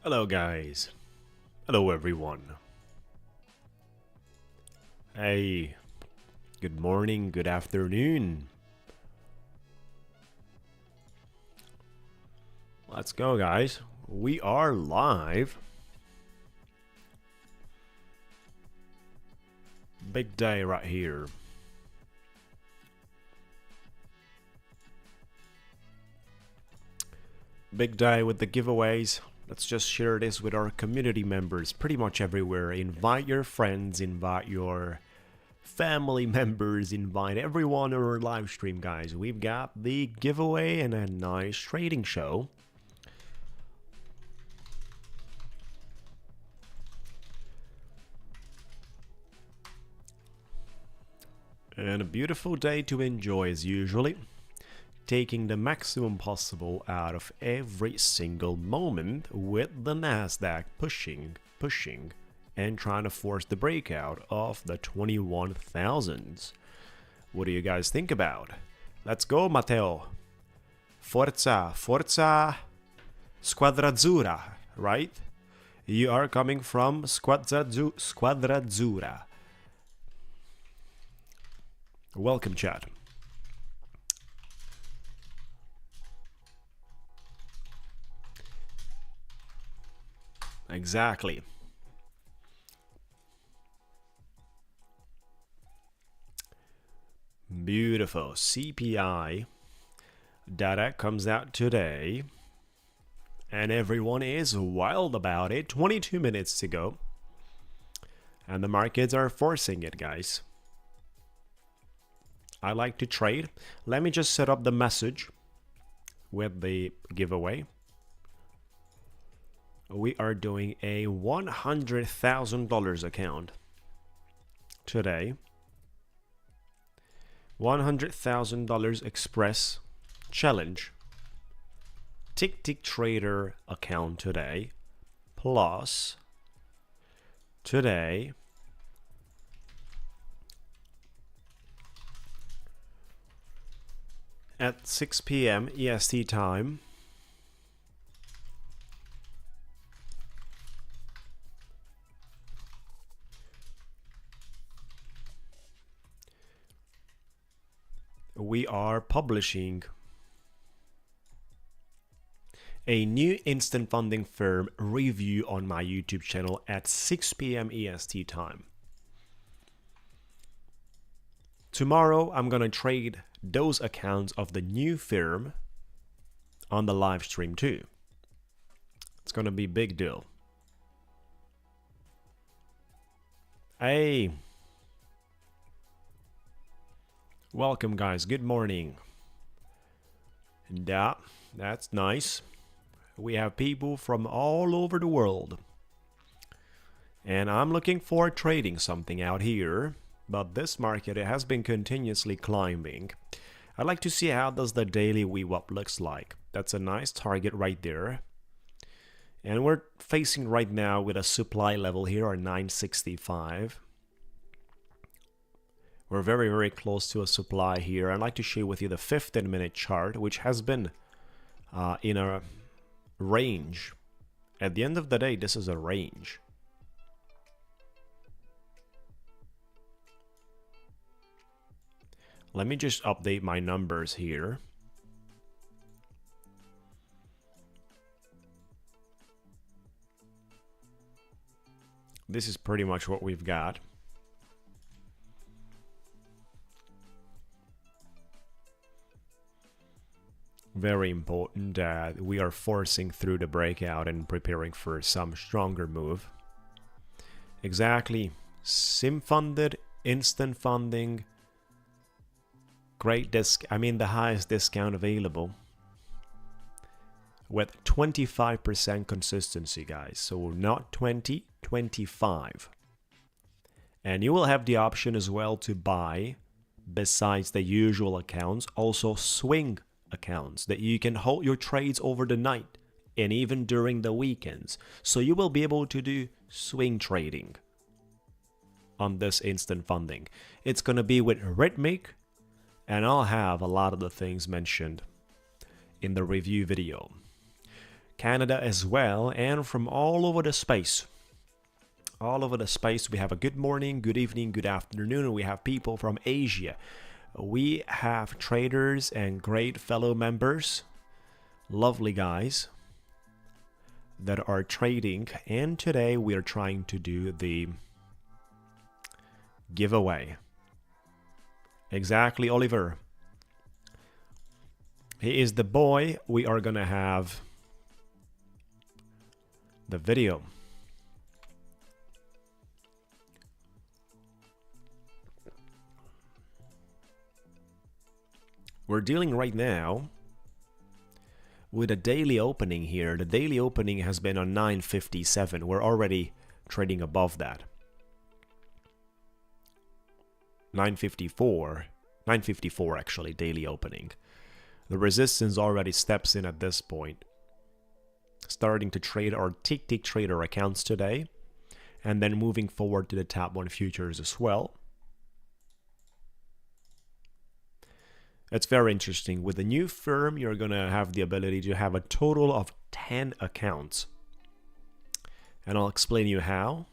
Hello guys. Hello everyone. Hey, good morning, good afternoon. Let's go guys. We are live. Big day right here. Big day with the giveaways. Let's just share this with our community members pretty much everywhere. Invite your friends, invite your family members, invite everyone on our live stream, guys. We've got the giveaway and a nice trading show. And a beautiful day to enjoy as usually. Taking the maximum possible out of every single moment with the Nasdaq pushing, and trying to force the breakout of the 21,000s. What do you guys think about? Let's go, Matteo. Forza, forza, Squadra Azzurra, right? You are coming from Squadra Azzurra. Welcome, chat. Exactly. Beautiful. CPI data comes out today, and everyone is wild about it. 22 minutes to go, and the markets are forcing it, guys. I like to trade. Let me just set up the message with the giveaway. We are doing a $100,000 account today. $100,000 express challenge. Ticktick trader account today. Plus today at 6 p.m. EST time. We are publishing a new instant funding firm review on my YouTube channel at 6 p.m. EST time. Tomorrow, I'm going to trade those accounts of the new firm on the live stream too. It's going to be a big deal. Hey. Welcome, guys. Good morning. Yeah, that's nice. We have people from all over the world. And I'm looking for trading something out here. But this market, it has been continuously climbing. I'd like to see how does the daily VWAP looks like. That's a nice target right there. And we're facing right now with a supply level here at 965. We're very, very close to a supply here. I'd like to share with you the 15-minute chart, which has been in a range. At the end of the day, this is a range. Let me just update my numbers here. This is pretty much what we've got. Very important that we are forcing through the breakout and preparing for some stronger move. Exactly. SIM funded, instant funding, great the highest discount available with 25% consistency, guys. So not 20, 25. And you will have the option as well to buy, besides the usual accounts, also swing accounts that you can hold your trades over the night and even during the weekends. So you will be able to do swing trading on this instant funding. It's going to be with Rhythmic, and I'll have a lot of the things mentioned in the review video. Canada as well, and from all over the space. All over the space, we have a good morning, good evening, good afternoon, and we have people from Asia. We have traders and great fellow members, lovely guys that are trading, and today we are trying to do the giveaway. Exactly, Oliver. He is the boy. We are gonna have the video. We're dealing right now with a daily opening here. The daily opening has been on 957. We're already trading above that. 954 actually, daily opening. The resistance already steps in at this point. Starting to trade our Ticktick trader accounts today, and then moving forward to the Tab 1 futures as well. It's very interesting. With the new firm, you're going to have the ability to have a total of 10 accounts. And I'll explain you how.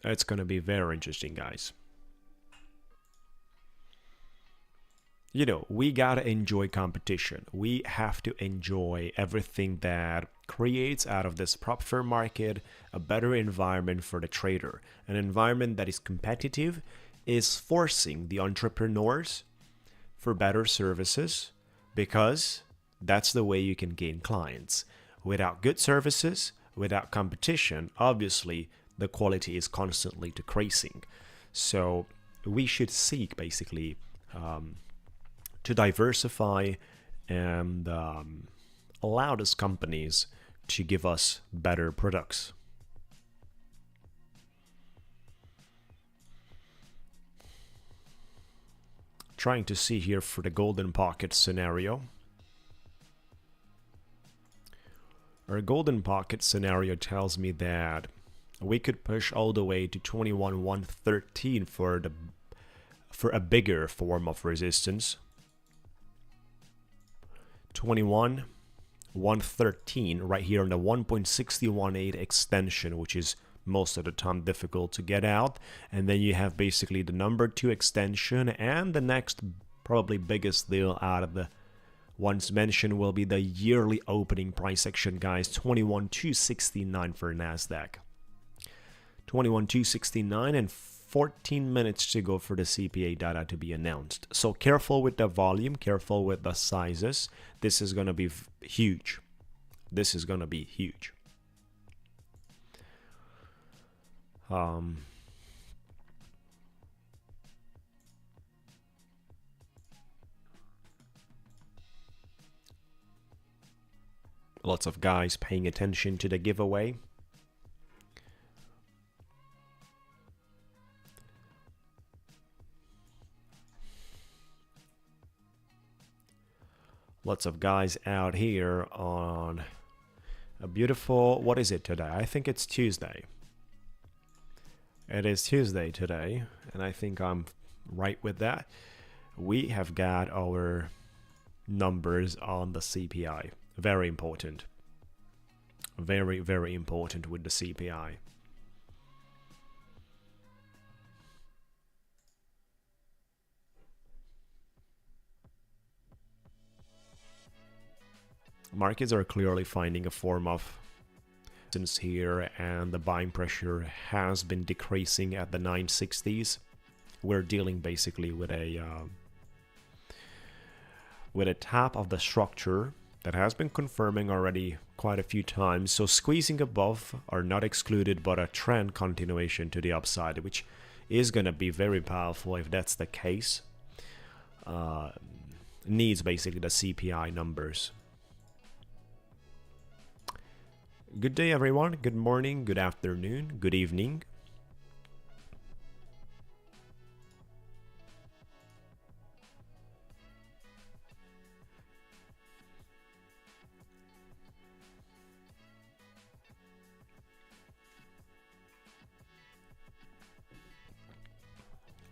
It's going to be very interesting, guys. You know, we got to enjoy competition. We have to enjoy everything that creates out of this prop firm market a better environment for the trader. An environment that is competitive, is forcing the entrepreneurs for better services, because that's the way you can gain clients. Without good services, without competition, obviously the quality is constantly decreasing. So we should seek basically to diversify and allow these companies to give us better products. Trying to see here for the golden pocket scenario. Our golden pocket scenario tells me that we could push all the way to 21,113 for a bigger form of resistance. 21,113 right here on the 1.618 extension, which is most of the time difficult to get out. And then you have basically the number 2 extension, and the next probably biggest deal out of the ones mentioned will be the yearly opening price action, guys. 21,269 for Nasdaq. 21,269, and 14 minutes to go for the CPI data to be announced. So careful with the volume, careful with the sizes. This is going to be huge. This is going to be huge. Lots of guys paying attention to the giveaway. Lots of guys out here on a beautiful, what is it today? I think it's Tuesday. It is Tuesday today, and I think I'm right with that. We have got our numbers on the CPI. Very important. Very, very important with the CPI. Markets are clearly finding a form of resistance here, and the buying pressure has been decreasing at the 960s. We're dealing basically with a top of the structure that has been confirming already quite a few times. So squeezing above are not excluded, but a trend continuation to the upside, which is going to be very powerful if that's the case. Needs basically the CPI numbers. Good day, everyone. Good morning, good afternoon, good evening.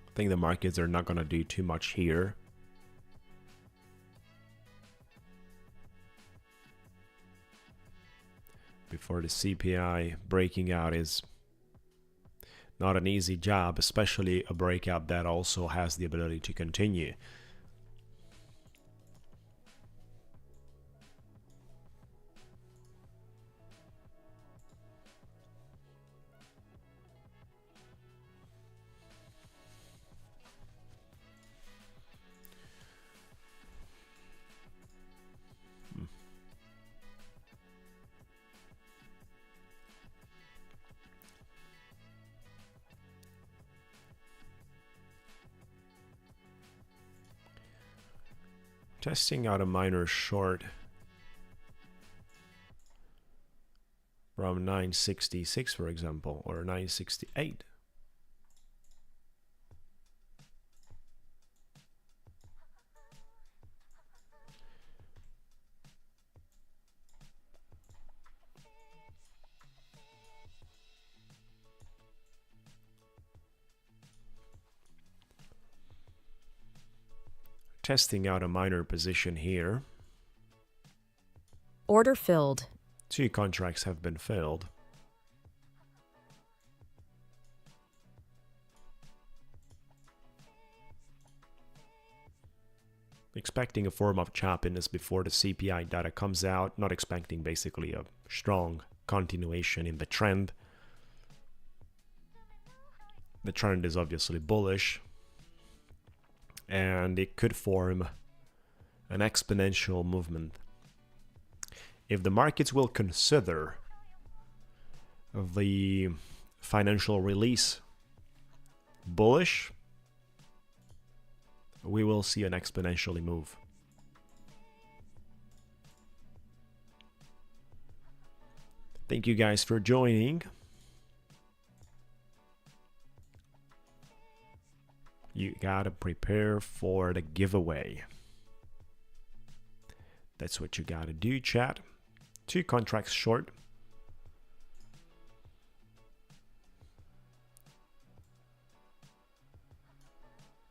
I think the markets are not going to do too much here. before the CPI breaking out is not an easy job, especially a breakout that also has the ability to continue. Testing out a minor short from 966, for example, or 968. Testing out a minor position here. Order filled. 2 contracts have been filled. Expecting a form of choppiness before the CPI data comes out. Not expecting basically a strong continuation in the trend. The trend is obviously bullish, and it could form an exponential movement. If the markets will consider the financial release bullish, we will see an exponentially move. Thank you guys for joining. You gotta prepare for the giveaway. That's what you gotta do, chat. 2 contracts short.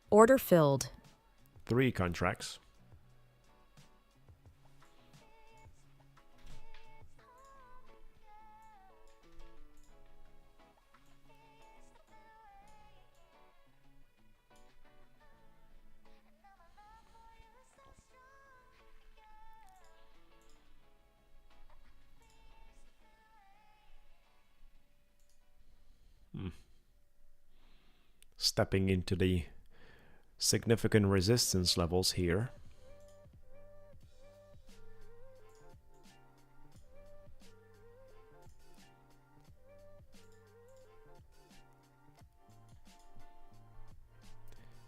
Order filled. 3 contracts. Stepping into the significant resistance levels here.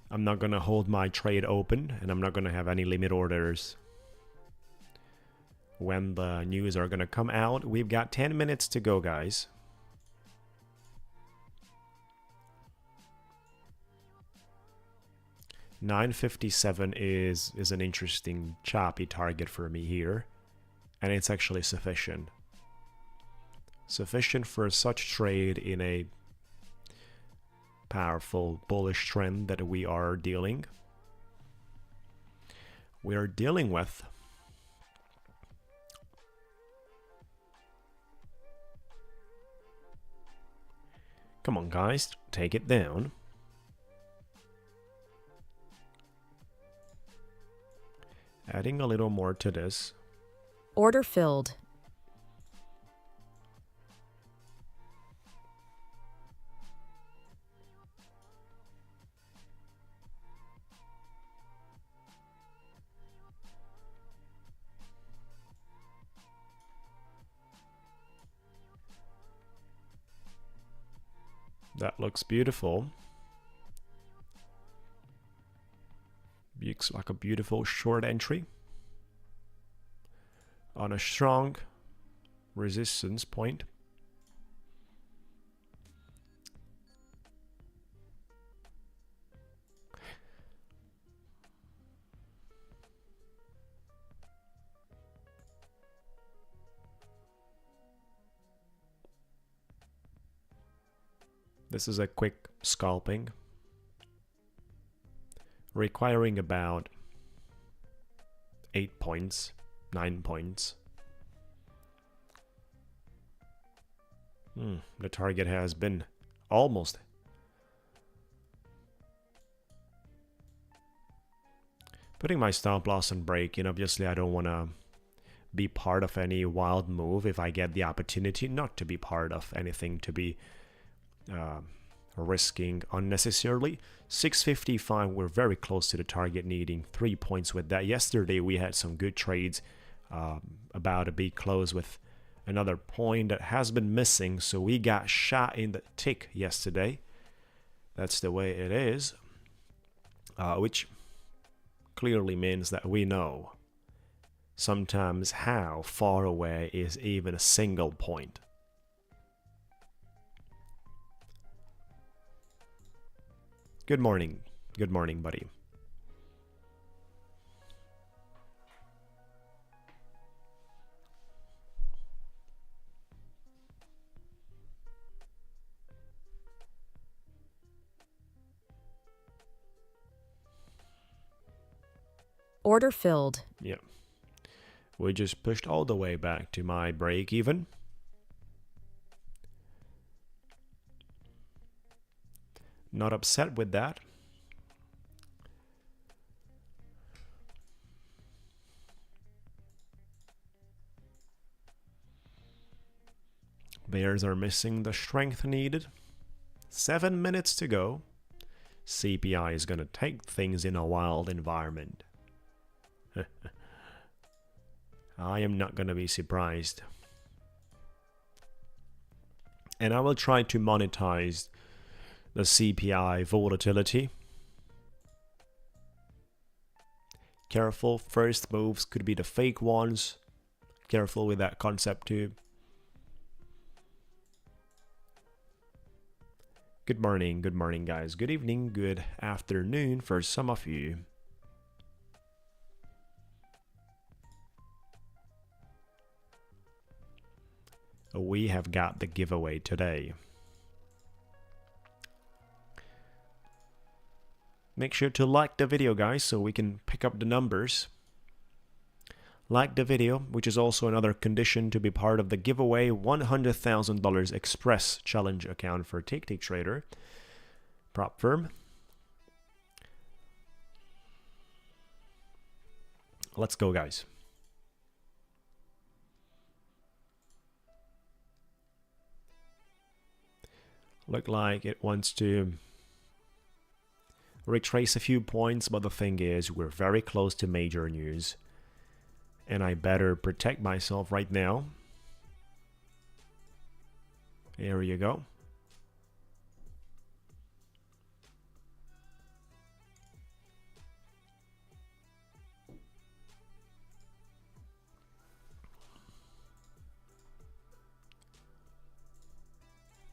I'm not gonna hold my trade open, and I'm not gonna have any limit orders when the news are gonna come out. We've got 10 minutes to go, guys. $9.57 is an interesting choppy target for me here, and it's actually sufficient. Sufficient for such trade in a powerful bullish trend that we are dealing with. Come on, guys, take it down. Adding a little more to this. Order filled. That looks beautiful. Looks like a beautiful short entry on a strong resistance point. This is a quick scalping, requiring about 8 points, 9 points. The target has been almost. Putting my stop loss on break, obviously I don't want to be part of any wild move if I get the opportunity not to be part of anything to be risking unnecessarily. 655, we're very close to the target, needing 3 points with that. Yesterday we had some good trades, about to be close with another point that has been missing, so we got shot in the tick yesterday. That's the way it is, which clearly means that we know sometimes how far away is even a single point. Good morning. Good morning, buddy. Order filled. Yeah. We just pushed all the way back to my break even. Not upset with that. Bears are missing the strength needed. 7 minutes to go. CPI is going to take things in a wild environment. I am not going to be surprised. And I will try to monetize the CPI volatility. Careful, first moves could be the fake ones. Careful with that concept too. Good morning guys. Good evening, good afternoon for some of you. We have got the giveaway today. Make sure to like the video, guys, so we can pick up the numbers. Like the video, which is also another condition to be part of the giveaway $100,000 Express Challenge account for Ticktick Trader prop firm. Let's go, guys. Look like it wants to retrace a few points, but the thing is, we're very close to major news. And I better protect myself right now. Here you go.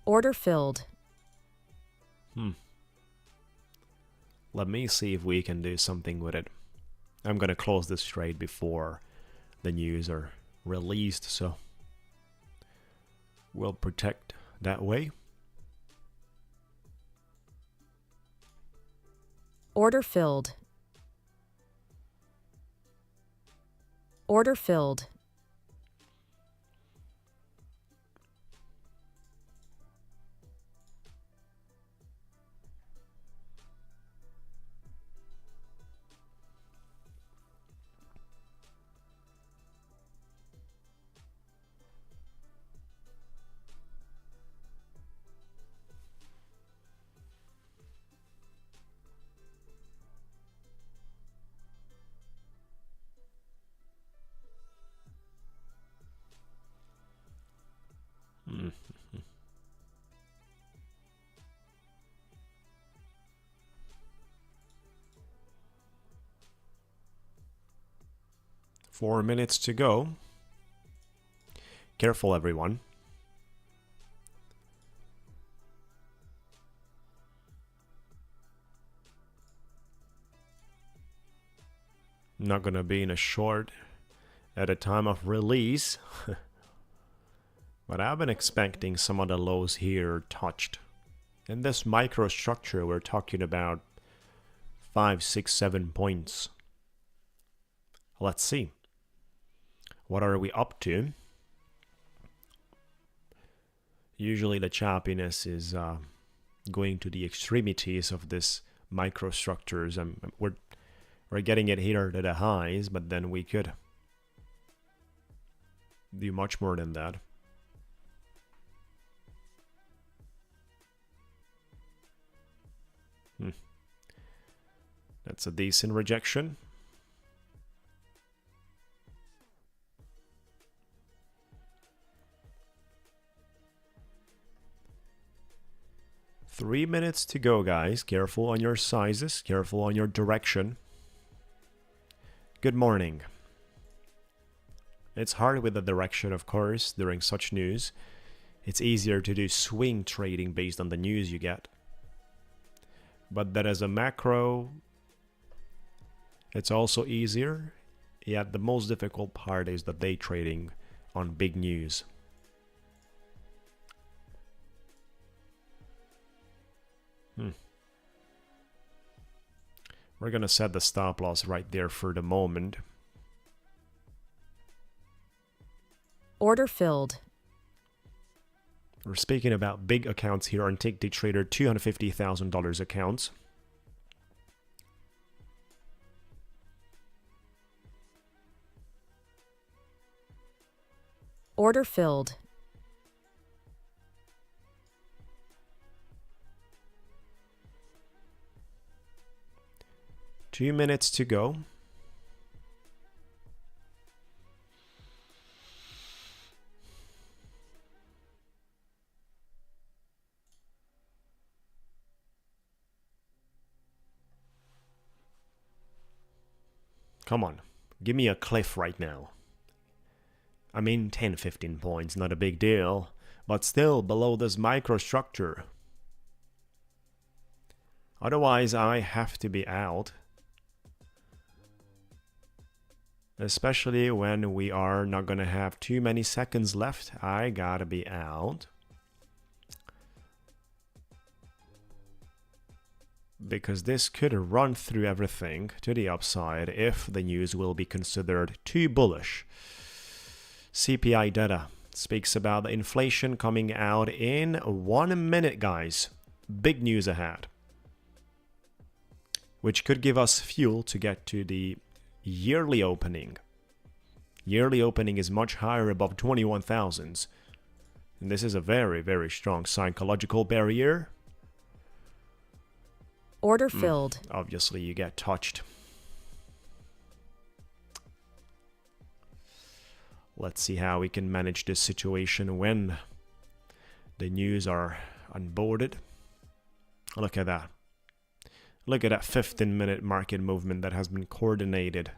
Order filled. Let me see if we can do something with it. I'm gonna close this trade before the news are released, so we'll protect that way. Order filled. Order filled. Mm. 4 minutes to go. Careful, everyone. Not gonna be in a short at a time of release. But I've been expecting some of the lows here touched. In this microstructure, we're talking about 5, 6, 7 points. Let's see. What are we up to? Usually the choppiness is going to the extremities of this microstructures. We're getting it here to the highs, but then we could do much more than that. That's a decent rejection. Three minutes to go, guys. Careful on your sizes. Careful on your direction. Good morning. It's hard with the direction, of course, during such news. It's easier to do swing trading based on the news you get. But that as a macro, it's also easier. Yet the most difficult part is the day trading on big news. We're gonna set the stop loss right there for the moment. Order filled. We're speaking about big accounts here on Ticktick Trader, $250,000 accounts. Order filled. Two minutes to go. Come on, give me a cliff right now. I mean 10, 15 points, not a big deal, but still below this microstructure. Otherwise, I have to be out. Especially when we are not gonna have too many seconds left. I gotta be out. Because this could run through everything to the upside if the news will be considered too bullish. CPI data speaks about the inflation coming out in 1 minute, guys. Big news ahead. Which could give us fuel to get to the yearly opening. Yearly opening is much higher, above 21,000. And this is a very, very strong psychological barrier. Order filled. Obviously, you get touched. Let's see how we can manage this situation when the news are onboarded. Look at that. Look at that 15-minute market movement that has been coordinated.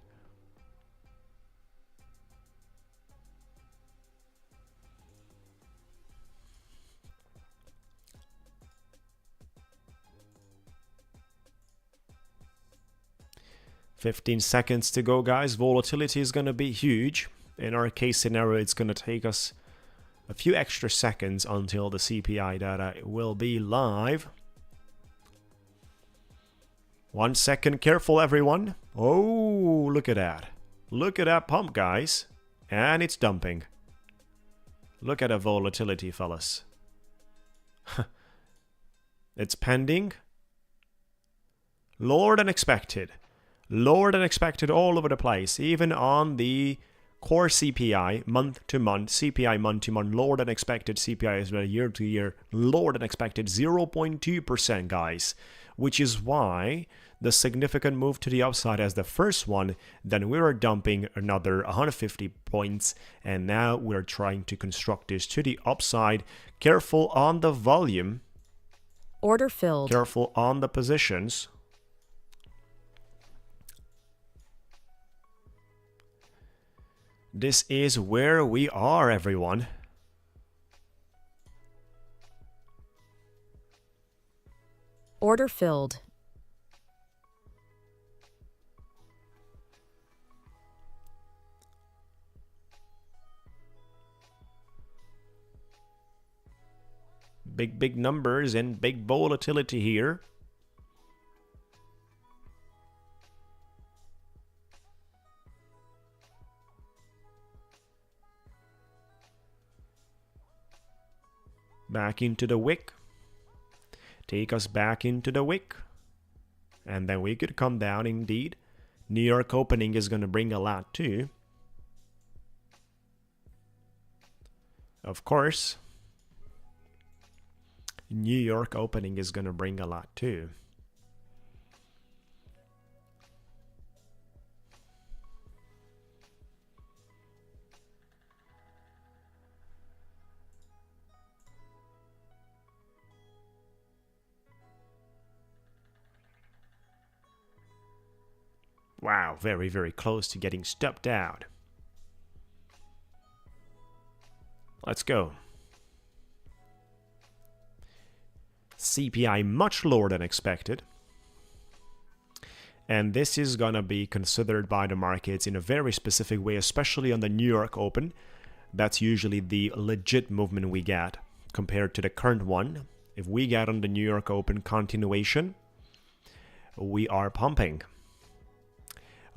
"15 seconds to go, guys. Volatility is going to be huge. In our case scenario, it's going to take us a few extra seconds until the CPI data will be live. 1 second. Careful, everyone. Oh, look at that. Look at that pump, guys. And it's dumping. Look at the volatility, fellas. It's pending. Lower than expected. Lower than expected all over the place. Even on the core CPI, month-to-month, CPI month-to-month, lower than expected. CPI as well, year-to-year, lower than expected. 0.2%, guys. Which is why the significant move to the upside as the first one, then we were dumping another 150 points, and now we're trying to construct this to the upside. Careful on the volume. Order filled. Careful on the positions. This is where we are, everyone. Order filled. Big numbers and big volatility here. back into the wick. Take us back into the wick. And then we could come down indeed. New York opening is going to bring a lot too. Of course, New York opening is going to bring a lot too. Wow, very, very close to getting stepped out. Let's go. CPI much lower than expected. And this is gonna be considered by the markets in a very specific way, especially on the New York Open. That's usually the legit movement we get compared to the current one. If we get on the New York Open continuation, we are pumping.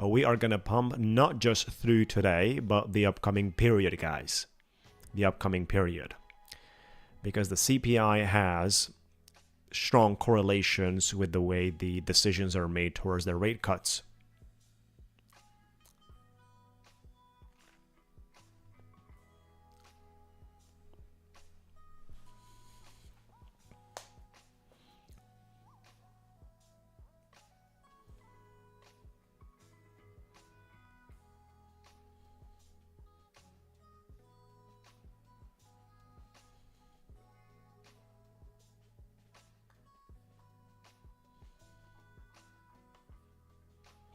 We are going to pump not just through today, but the upcoming period, guys. The upcoming period. Because the CPI has strong correlations with the way the decisions are made towards the rate cuts.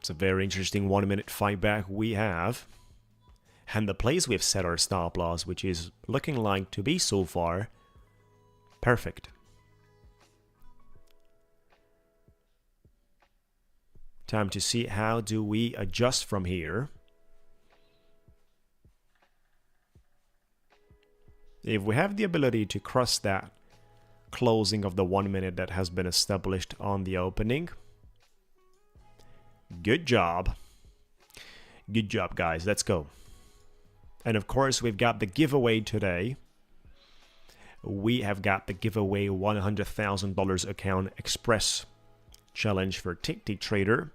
It's a very interesting 1 minute fight back we have. And the place we've set our stop loss, which is looking like to be so far perfect. Time to see how do we adjust from here. If we have the ability to cross that closing of the 1 minute that has been established on the opening, good job. Good job, guys. Let's go. And of course, we've got the giveaway today. We have got the giveaway $100,000 account express challenge for Ticktick Trader.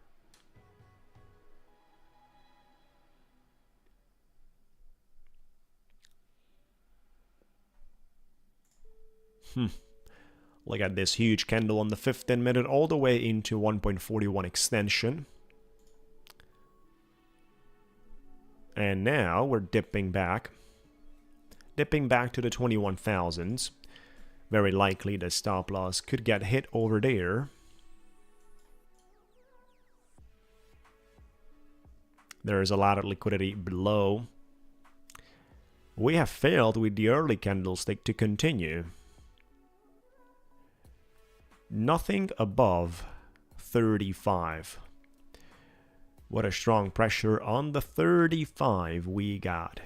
Look at this huge candle on the 15 minute all the way into 1.41 extension. And now we're dipping back to the 21,000s. Very likely the stop loss could get hit over there. There is a lot of liquidity below. We have failed with the early candlestick to continue. Nothing above 35. What a strong pressure on the 35 we got.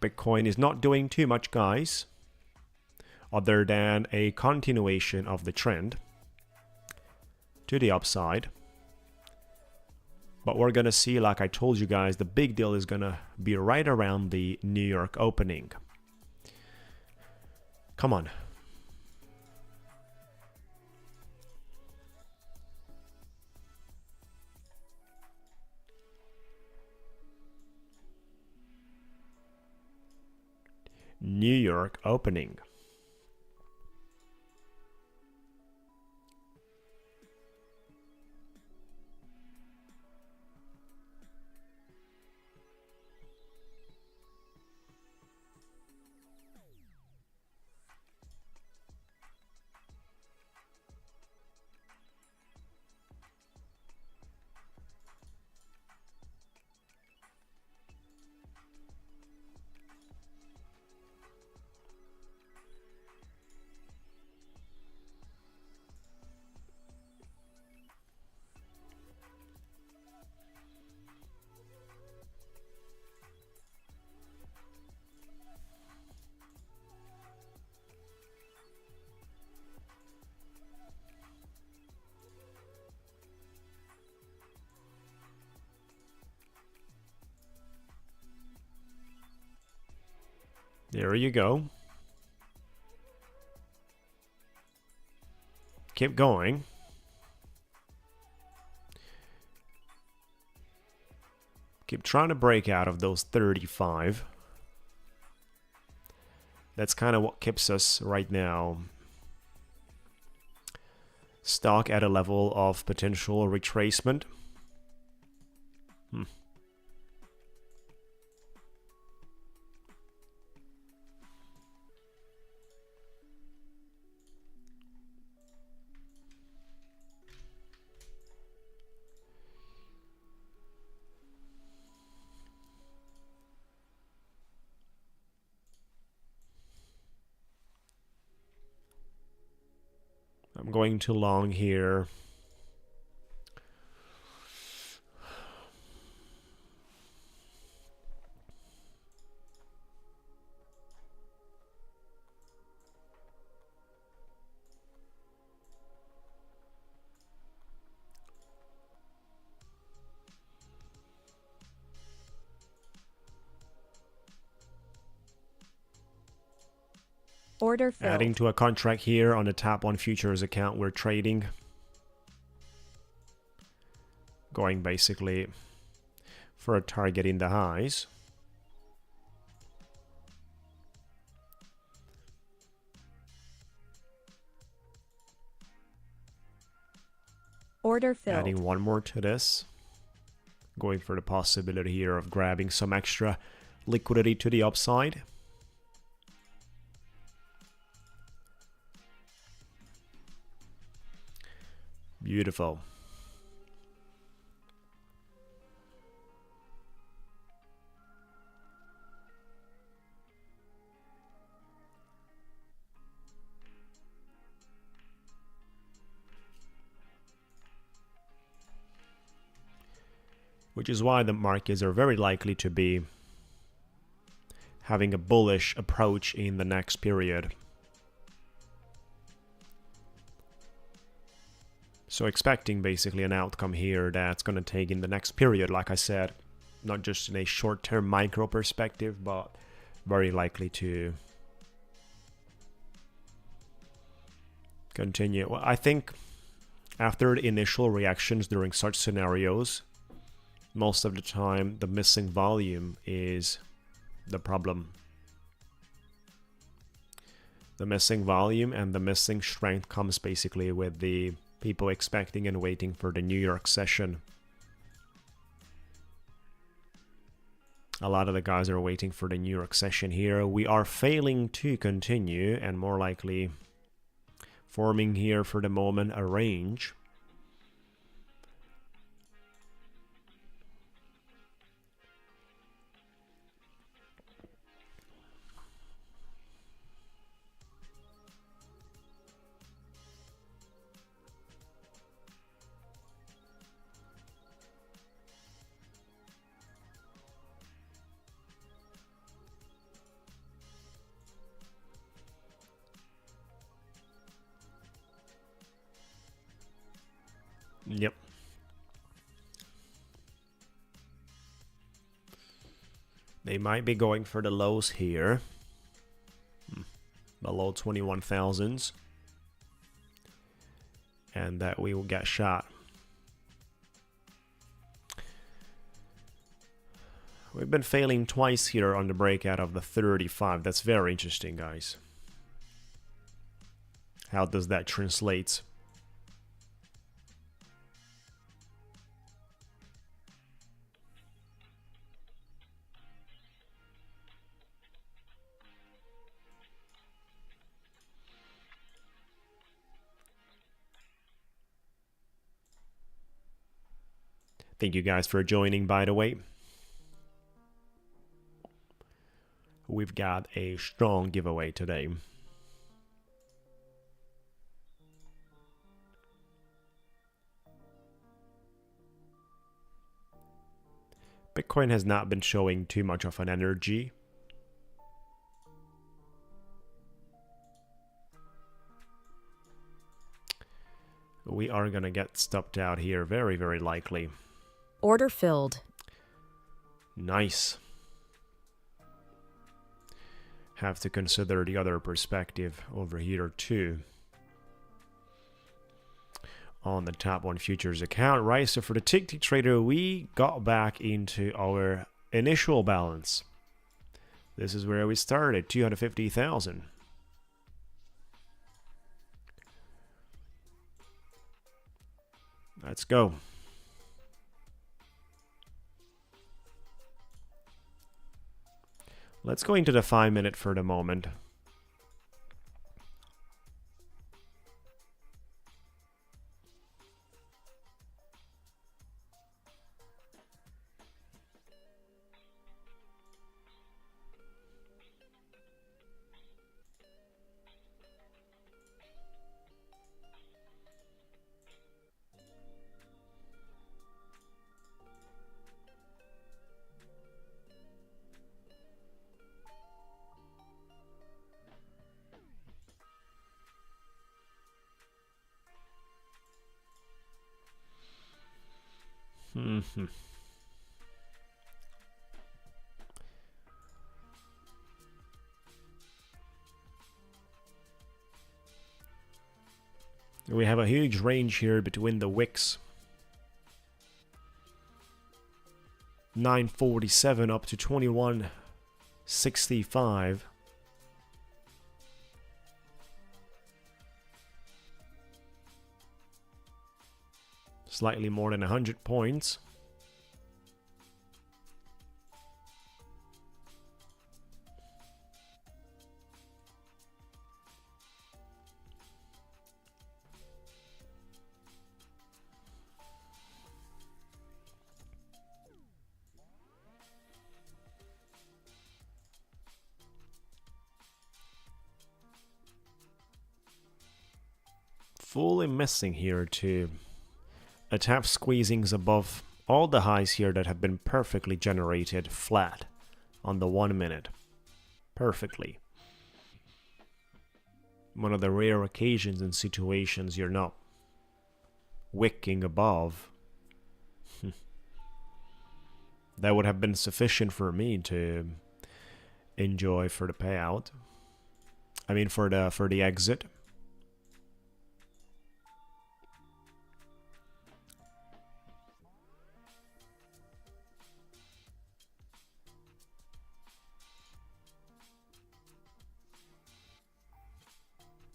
Bitcoin is not doing too much, guys, other than a continuation of the trend to the upside. But we're gonna see, like I told you guys, the big deal is gonna be right around the New York opening. Come on. New York opening. There you go. Keep going. Keep trying to break out of those 35. That's kind of what keeps us right now stuck at a level of potential retracement. I'm going too long here. Order filled. Adding to a contract here on the tap on futures account we're trading. Going basically for a target in the highs. Order filled. Adding one more to this. Going for the possibility here of grabbing some extra liquidity to the upside. Beautiful. Which is why the markets are very likely to be having a bullish approach in the next period. So expecting basically an outcome here that's going to take in the next period, like I said, not just in a short-term micro perspective, but very likely to continue. Well, I think after the initial reactions during such scenarios, most of the time the missing volume is the problem. The missing volume and the missing strength comes basically with the people expecting and waiting for the New York session. A lot of the guys are waiting for the New York session here. We are failing to continue and more likely forming here for the moment a range. Yep. They might be going for the lows here. Below 21,000s. And that we will get shot. We've been failing twice here on the breakout of the 35. That's very interesting, guys. How does that translate? Thank you guys for joining, by the way. We've got a strong giveaway today. Bitcoin has not been showing too much of an energy. We are going to get stopped out here very, very likely. Order filled. Nice. have to consider the other perspective over here too. On the top one futures account, right? So for the Ticktick trader, we got back into our initial balance. This is where we started, 250,000. Let's go. Let's go into the 5-minute for the moment. We have a huge range here between the wicks. 947 up to 2165. Slightly more than 100 points. Fully missing here too. A tap squeezings above all the highs here that have been perfectly generated flat on the 1 minute. Perfectly. One of the rare occasions and situations you're not wicking above. That would have been sufficient for me to enjoy for the payout. I mean for the exit.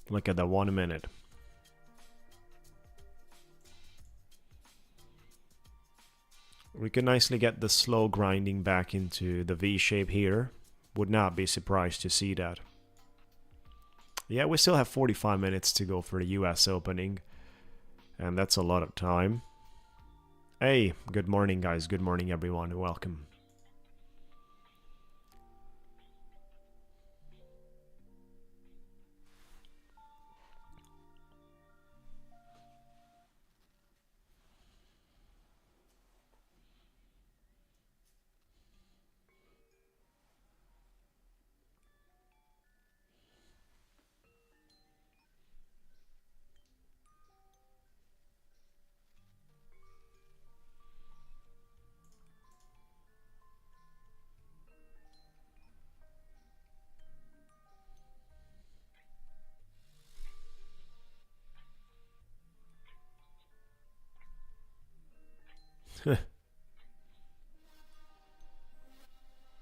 Look at the 1 minute. We can nicely get the slow grinding back into the V shape here. Would not be surprised to see that. Yeah, we still have 45 minutes to go for the US opening. And that's a lot of time. Hey, good morning guys. Good morning everyone. Welcome.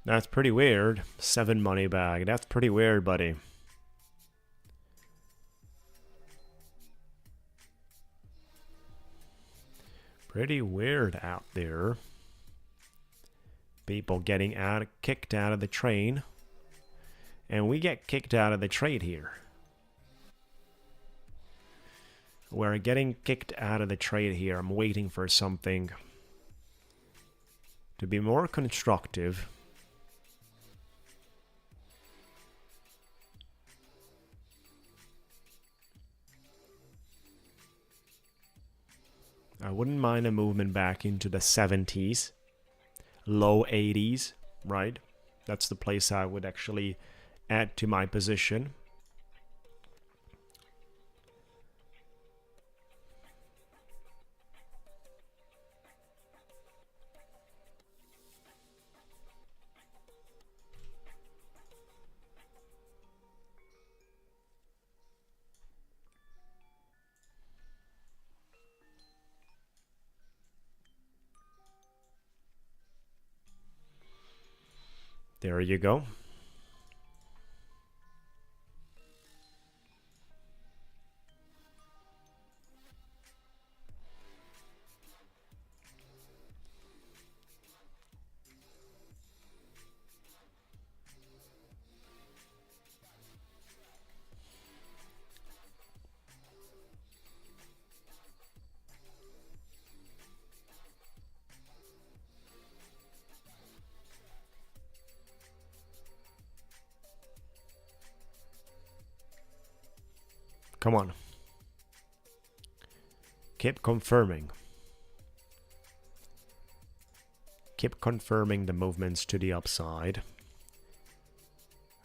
That's pretty weird. 7 money bag. That's pretty weird, buddy. Pretty weird out there. People getting kicked out of the train. And we get kicked out of the trade here. We're getting kicked out of the trade here. I'm waiting for something to be more constructive. I wouldn't mind a movement back into the 70s, low 80s, right? That's the place I would actually add to my position. There you go. Come on. Keep confirming. Keep confirming the movements to the upside.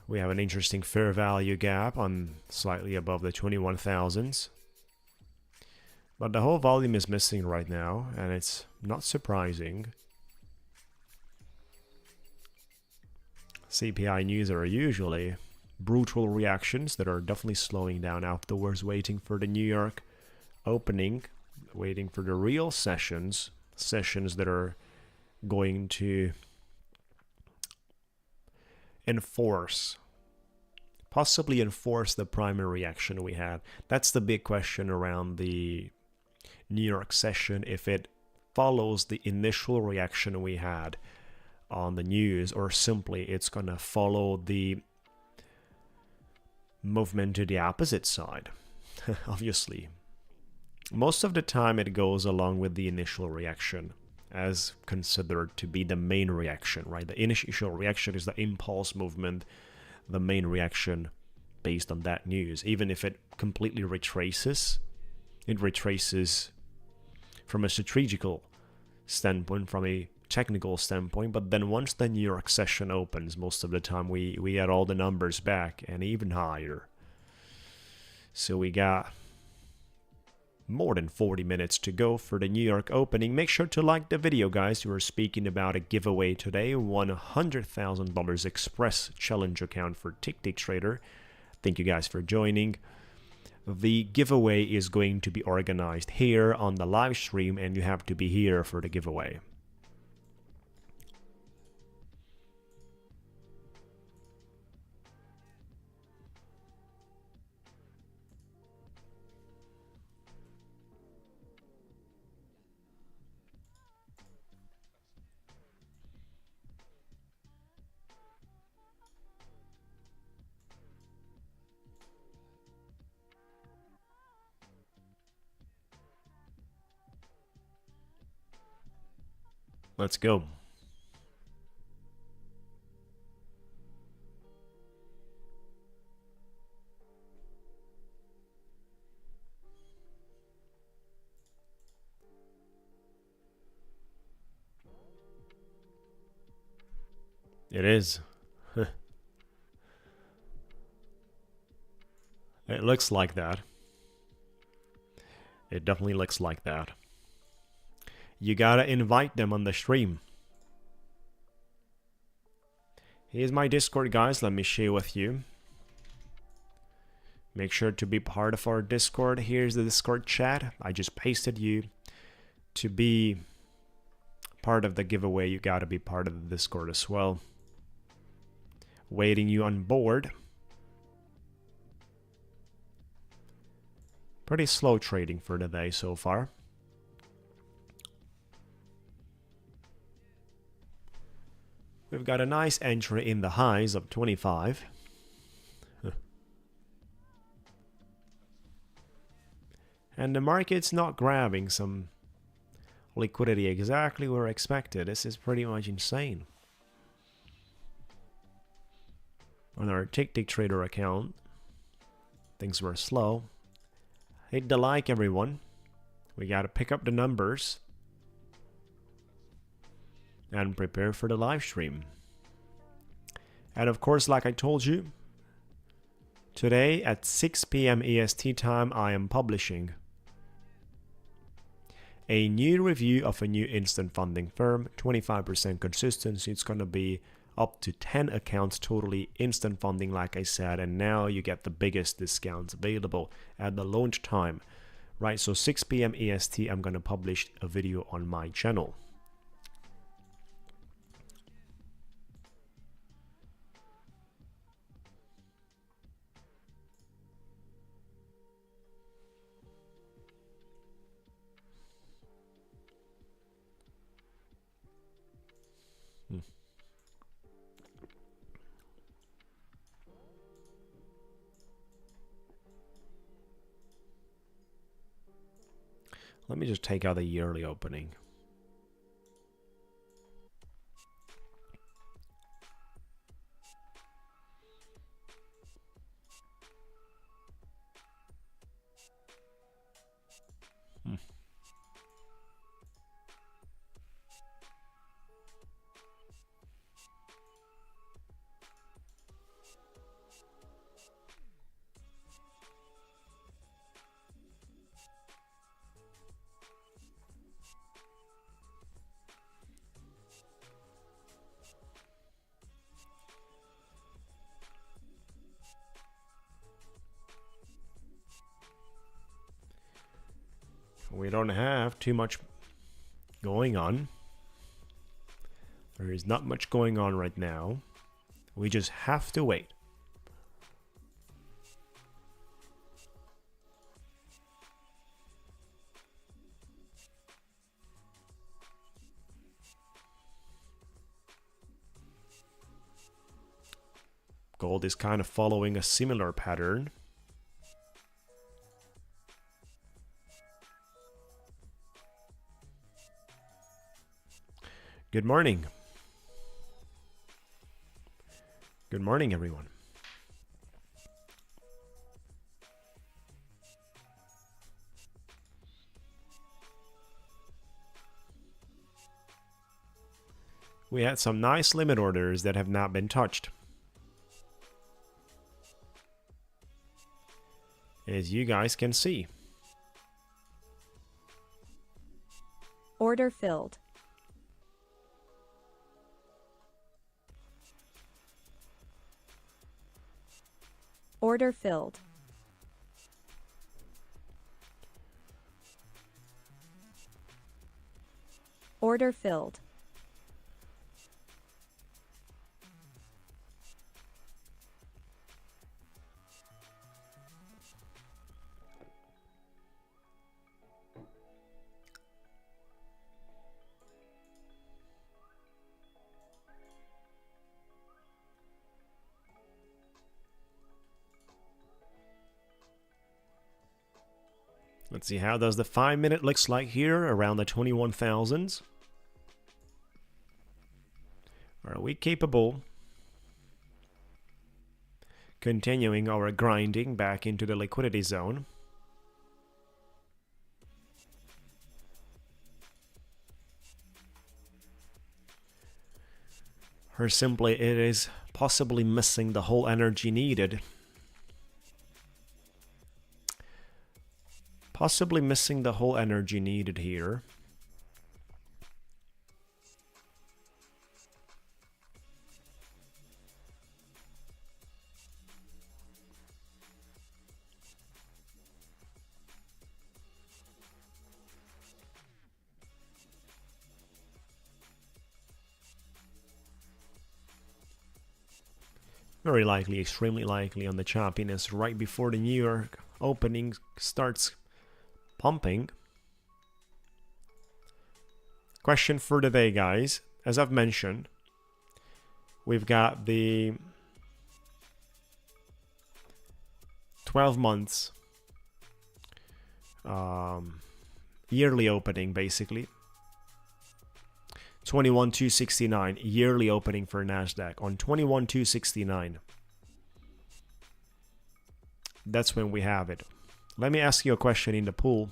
We have an interesting fair value gap on slightly above the 21,000s. But the whole volume is missing right now, and it's not surprising. CPI news are usually brutal reactions that are definitely slowing down afterwards, waiting for the New York opening, waiting for the real sessions that are going to possibly enforce the primary reaction we had. That's the big question around the New York session, if it follows the initial reaction we had on the news, or simply it's gonna follow the movement to the opposite side. Obviously, most of the time it goes along with the initial reaction as considered to be the main reaction, right? The initial reaction is the impulse movement, the main reaction based on that news. Even if it completely retraces, it retraces from a strategical standpoint, from a technical standpoint, but then once the New York session opens, most of the time we get all the numbers back and even higher. So we got more than 40 minutes to go for the New York opening. Make sure to like the video, guys. We're speaking about a giveaway today, $100,000 Express Challenge account for Ticktick Trader. Thank you guys for joining. The giveaway is going to be organized here on the live stream, and you have to be here for the giveaway. Let's go. It is. It looks like that. It definitely looks like that. You gotta invite them on the stream. Here's my Discord, guys. Let me share with you. Make sure to be part of our Discord. Here's the Discord chat. I just pasted you. To be part of the giveaway, you gotta be part of the Discord as well. Waiting you on board. Pretty slow trading for the day so far. We've got a nice entry in the highs of 25. And the market's not grabbing some liquidity exactly where expected. This is pretty much insane. On our Ticktick Trader account, things were slow. Hit the like, everyone. We got to pick up the numbers and prepare for the live stream. And of course, like I told you, today at 6 p.m. EST time, I am publishing a new review of a new instant funding firm, 25% consistency. It's going to be up to 10 accounts totally instant funding, like I said, and now you get the biggest discounts available at the launch time, right? So 6 p.m. EST, I'm going to publish a video on my channel. Hmm. Let me just take out the yearly opening. Hmm. We don't have too much going on. There is not much going on right now. We just have to wait. Gold is kind of following a similar pattern. Good morning. Good morning, everyone. We had some nice limit orders that have not been touched. As you guys can see. Order filled. Order filled. Order filled. Let's see, how does the 5-minute looks like here around the 21,000s? Are we capable continuing our grinding back into the liquidity zone? Or simply it is possibly missing the whole energy needed? Possibly missing the whole energy needed here. Very likely, extremely likely on the choppiness right before the New York opening starts pumping. Question for the day, guys. As I've mentioned, we've got the 12 months yearly opening, basically. 21,269 yearly opening for Nasdaq on 21,269. That's when we have it. Let me ask you a question in the pool.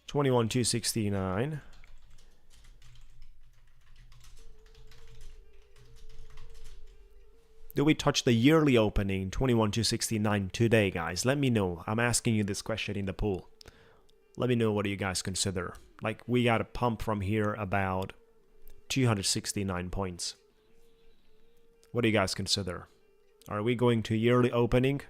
$21,269. Do we touch the yearly opening 21,269 today, guys? Let me know. I'm asking you this question in the pool. Let me know what do you guys consider. Like, we got a pump from here about 269 points. What do you guys consider? Are we going to yearly opening?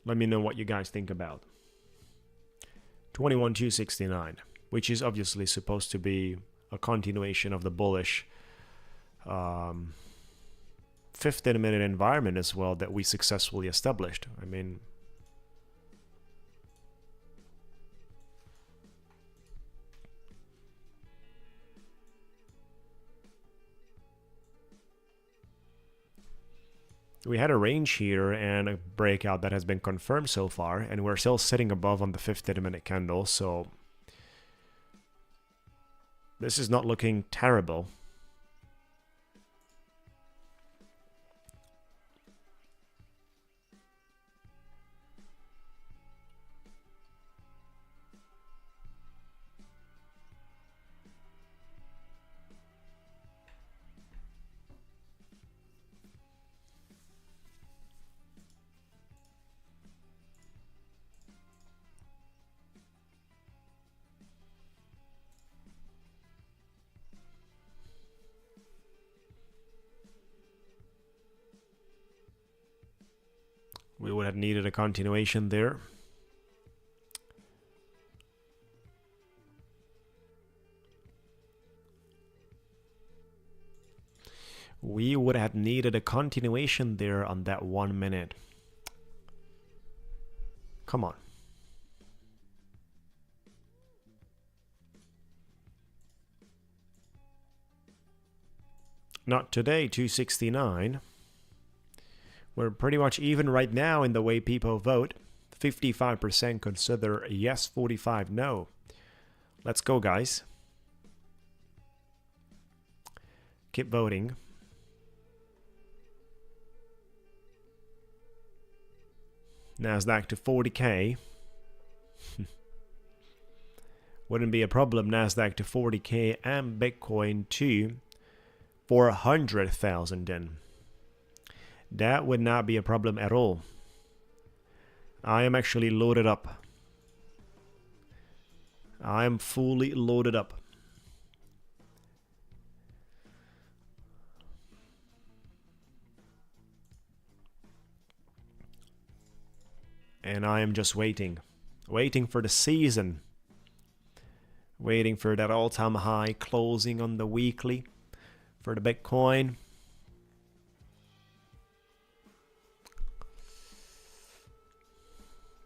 Let me know what you guys think about 21,269, which is obviously supposed to be a continuation of the bullish 15-minute environment as well that we successfully established. I mean, we had a range here and a breakout that has been confirmed so far, and we're still sitting above on the 15-minute candle, so this is not looking terrible. We would have needed a continuation there. We would have needed a continuation there on that 1 minute. Come on. Not today, 269. We're pretty much even right now in the way people vote. 55% consider yes, 45 no. Let's go, guys. Keep voting. Nasdaq to 40K. Wouldn't be a problem. Nasdaq to 40K and Bitcoin to 400,000 then. That would not be a problem at all. I am actually loaded up. I am fully loaded up. And I am just waiting for the season, waiting for that all-time high closing on the weekly for the Bitcoin.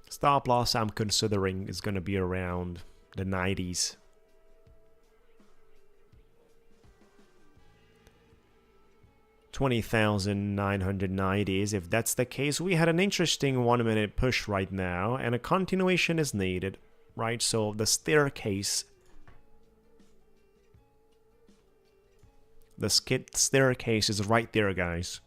Stop loss I'm considering is going to be around the 90s. $20,990s. If that's the case, we had an interesting 1 minute push right now, and a continuation is needed, right? So the staircase, staircase is right there, guys.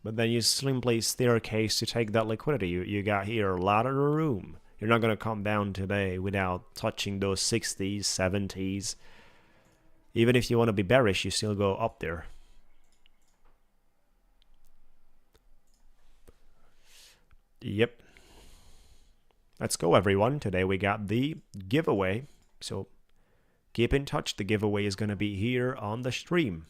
But then you simply staircase to take that liquidity. You got here a lot of room. You're not going to come down today without touching those 60s, 70s. Even if you want to be bearish, you still go up there. Yep. Let's go, everyone. Today we got the giveaway. So keep in touch. The giveaway is going to be here on the stream.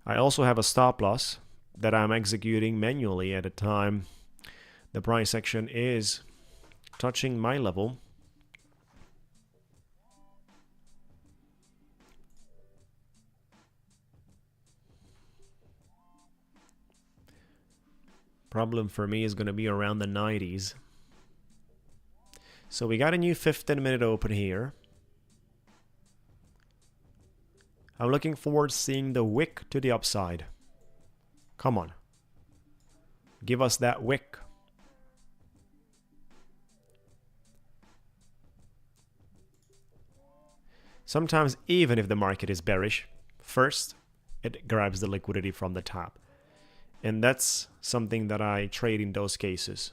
I also have a stop loss that I'm executing manually at a time the price action is touching my level. Problem for me is going to be around the 90s. So we got a new 15-minute open here. I'm looking forward to seeing the wick to the upside. Come on. Give us that wick. Sometimes even if the market is bearish, first it grabs the liquidity from the top. And that's something that I trade in those cases.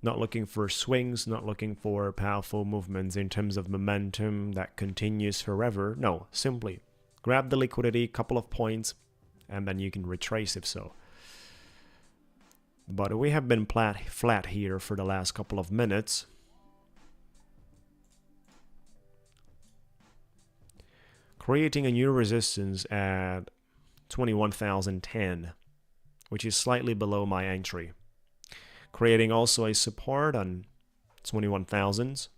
Not looking for swings, not looking for powerful movements in terms of momentum that continues forever. No, simply grab the liquidity, couple of points, and then you can retrace if so. But we have been flat here for the last couple of minutes. creating a new resistance at 21,010, which is slightly below my entry. Creating also a support on 21,000s.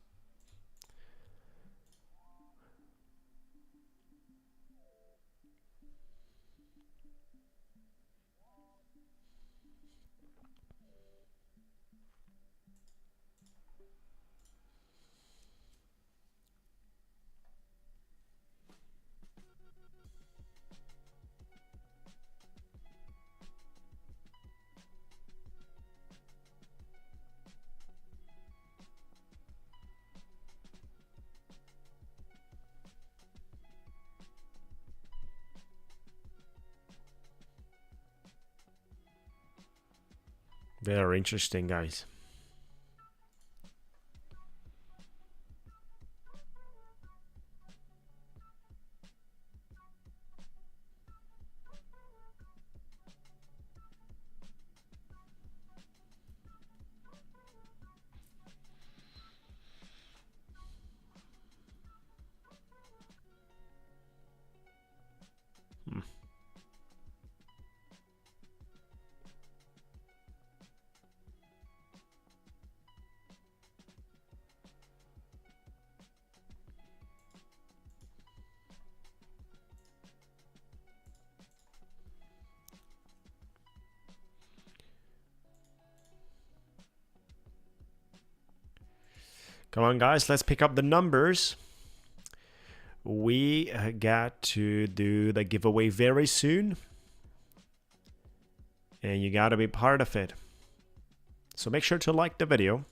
Very interesting, guys. Come on, guys, let's pick up the numbers. We got to do the giveaway very soon, and you got to be part of it. So make sure to like the video.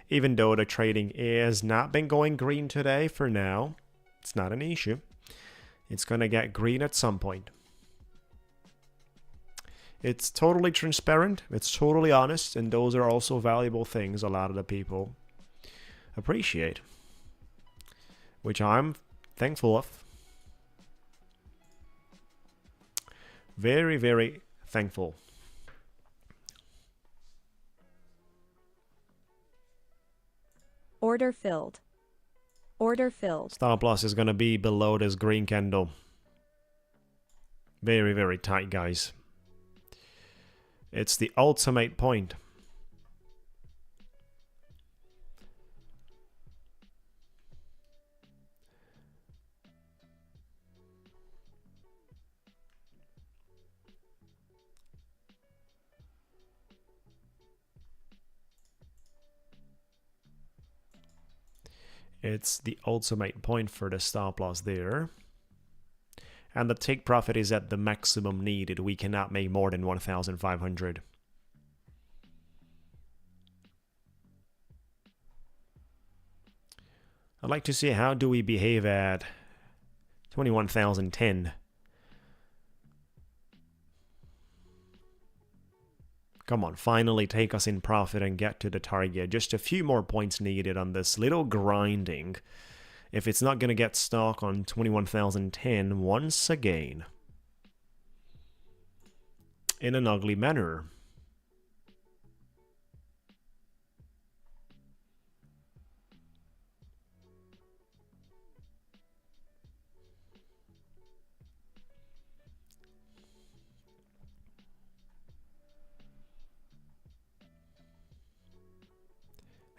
Even though the trading has not been going green today for now, it's not an issue. It's going to get green at some point. It's totally transparent, it's totally honest, and those are also valuable things a lot of the people appreciate, which I'm thankful of. Very, very thankful. Order filled. Order filled. Stop loss is going to be below this green candle. Very, very tight, guys. It's the ultimate point. It's the ultimate point for the stop loss there. And the take profit is at the maximum needed. We cannot make more than 1,500. I'd like to see how do we behave at 21,010. Come on, finally take us in profit and get to the target. Just a few more points needed on this little grinding. If it's not going to get stuck on 21,010 once again. In an ugly manner.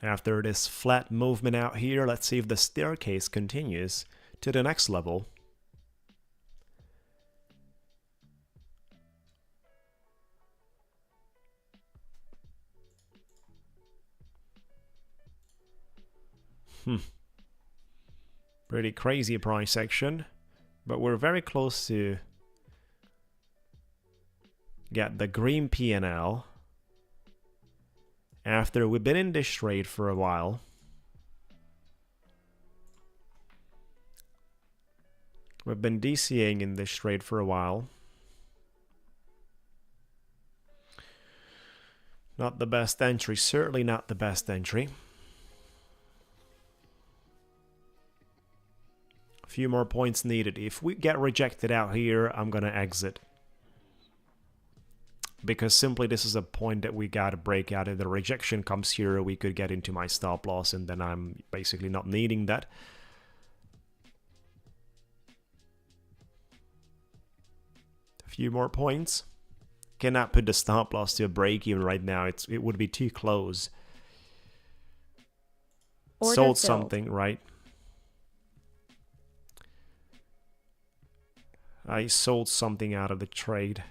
After this flat movement out here, let's see if the staircase continues to the next level. Pretty crazy price action, but we're very close to get the green P&L. After we've been in this trade for a while. We've been DCAing in this trade for a while. Not the best entry, certainly not the best entry. A few more points needed. If we get rejected out here, I'm gonna exit. Because simply this is a point that we gotta break out. If the rejection comes here, we could get into my stop loss, and then I'm basically not needing that. few more points. Cannot put the stop loss to a break even right now. It would be too close. Order Sold filled. something, right? I sold something out of the trade.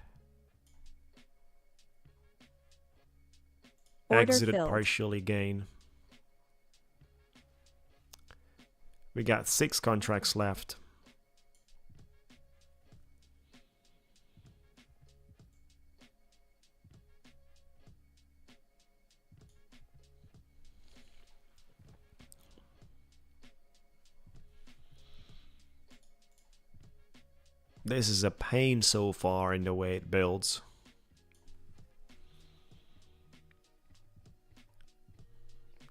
Order Exited filled. partially gain. We got 6 contracts left. This is a pain so far in the way it builds.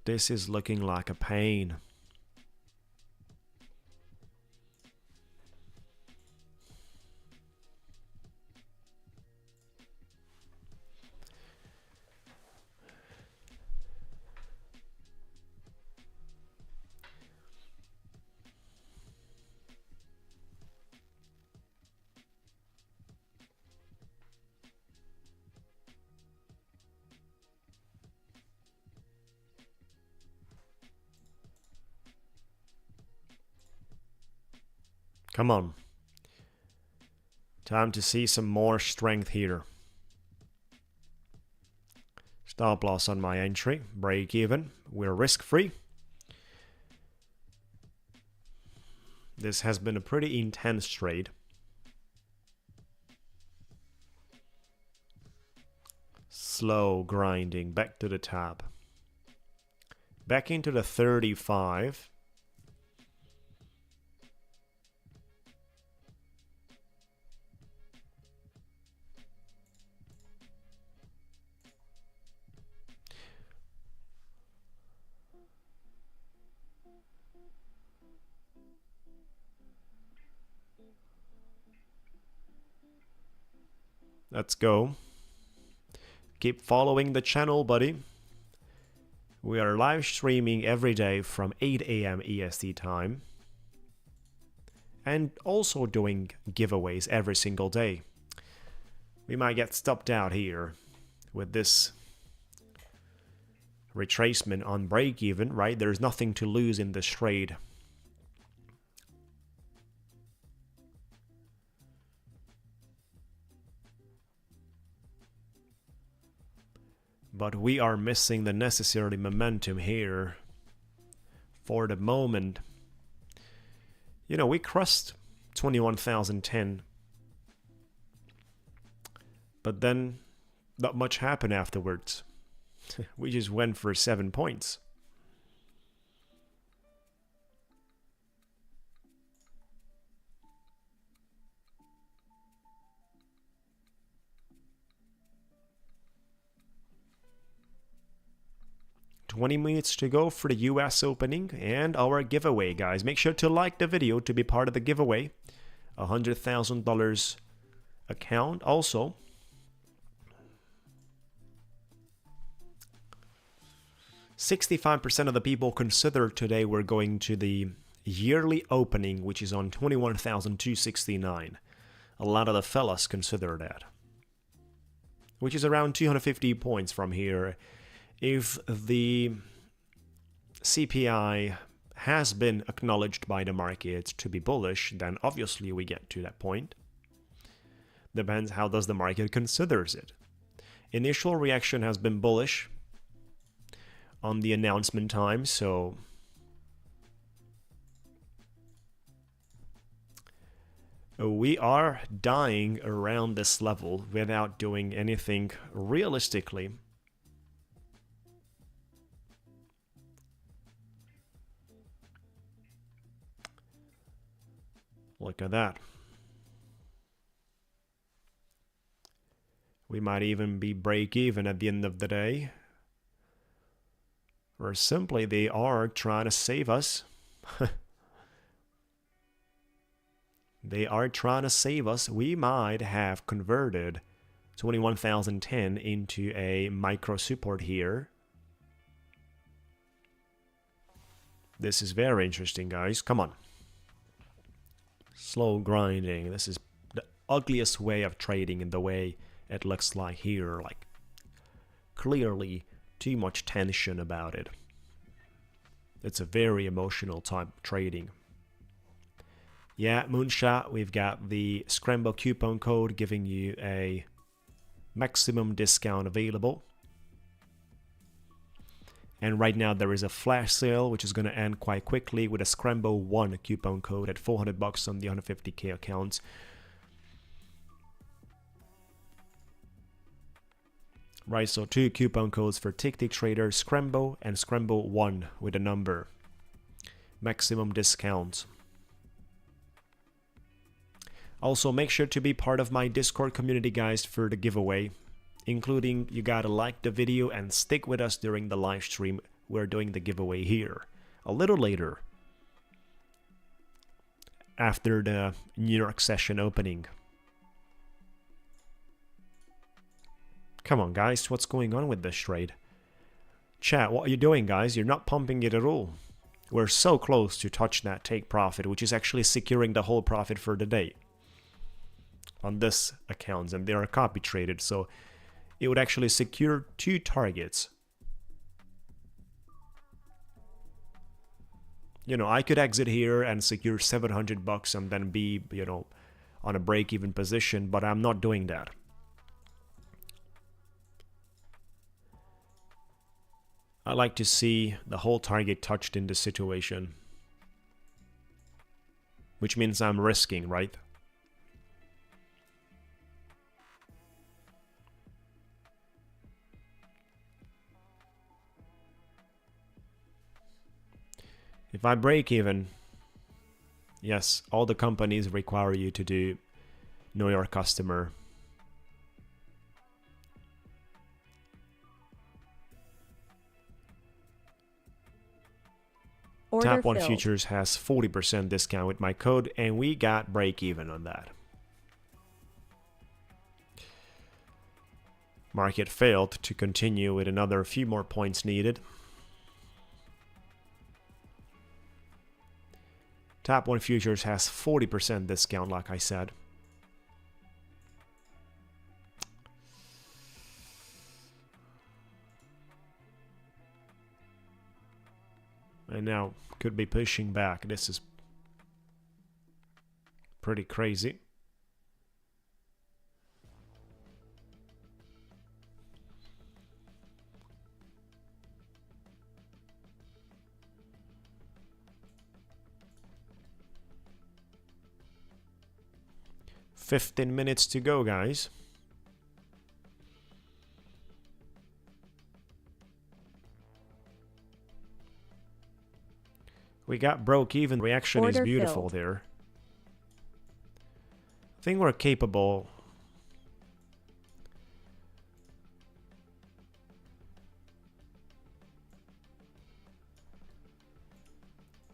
This is looking like a pain. Come on. Time to see some more strength here. Stop loss on my entry. Break even. We're risk free. This has been a pretty intense trade. Slow grinding back to the top. Back into the 35. Let's go. Keep following the channel, buddy. We are live streaming every day from 8 a.m. EST time. And also doing giveaways every single day. We might get stopped out here with this retracement on break even, right? There's nothing to lose in this trade. But we are missing the necessary momentum here for the moment. You know, we crossed 21,010. But then not much happened afterwards. We just went for 7 points. $20 to go for the US opening and our giveaway, guys. Make sure to like the video to be part of the giveaway. $100,000 account also. %65% of the people consider today we're going to the yearly opening, which is on 21,269. A lot of the fellas consider that, which is around 250 points from here. If the CPI has been acknowledged by the market to be bullish, then obviously we get to that point. Depends how does the market considers it. Initial reaction has been bullish on the announcement time, so we are dying around this level without doing anything realistically. Look at that. We might even be break even at the end of the day. Or simply they are trying to save us. They are trying to save us. We might have converted 21,010 into a micro support here. This is very interesting, guys. Come on. Slow grinding. This is the ugliest way of trading in the way it looks like here. Like, clearly too much tension about it. It's a very emotional type of trading. Yeah, Moonshot, we've got the Scramble coupon code giving you a maximum discount available. And right now there is a flash sale which is going to end quite quickly with a Scramble 1 coupon code at $400 on the 150k accounts. Right, so 2 coupon codes for Ticktick Trader, Scramble and Scramble 1 with a number. Maximum discount. Also, make sure to be part of my Discord community, guys, for the giveaway. Including, you gotta like the video and stick with us during the live stream. We're doing the giveaway here. A little later. After the New York session opening. Come on, guys, what's going on with this trade? Chat, what are you doing, guys? You're not pumping it at all. We're so close to touch that take profit, which is actually securing the whole profit for the day. On this accounts, and they are copy traded, so it would actually secure 2 targets. You know, I could exit here and secure $700 and then be, you know, on a break-even position, but I'm not doing that. I like to see the whole target touched in this situation. Which means I'm risking, right? If I break even, yes, all the companies require you to do know your customer. Tap 1 Futures has 40% discount with my code, and we got break even on that. Market failed to continue with another few more points needed. Tap 1 Futures has 40% discount, like I said. And now could be pushing back. This is pretty crazy. "15 minutes to go, guys." We got broke even. Reaction is beautiful there. I think we're capable.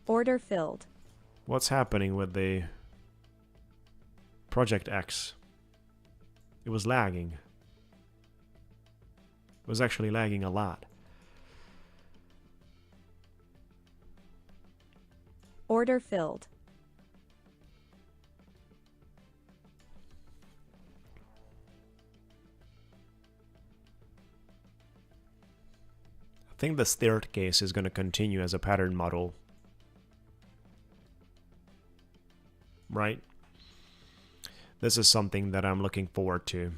Order filled. What's happening with the Project X? It was lagging. It was actually lagging a lot. Order filled. I think the staircase is going to continue as a pattern model. Right? This is something that I'm looking forward to.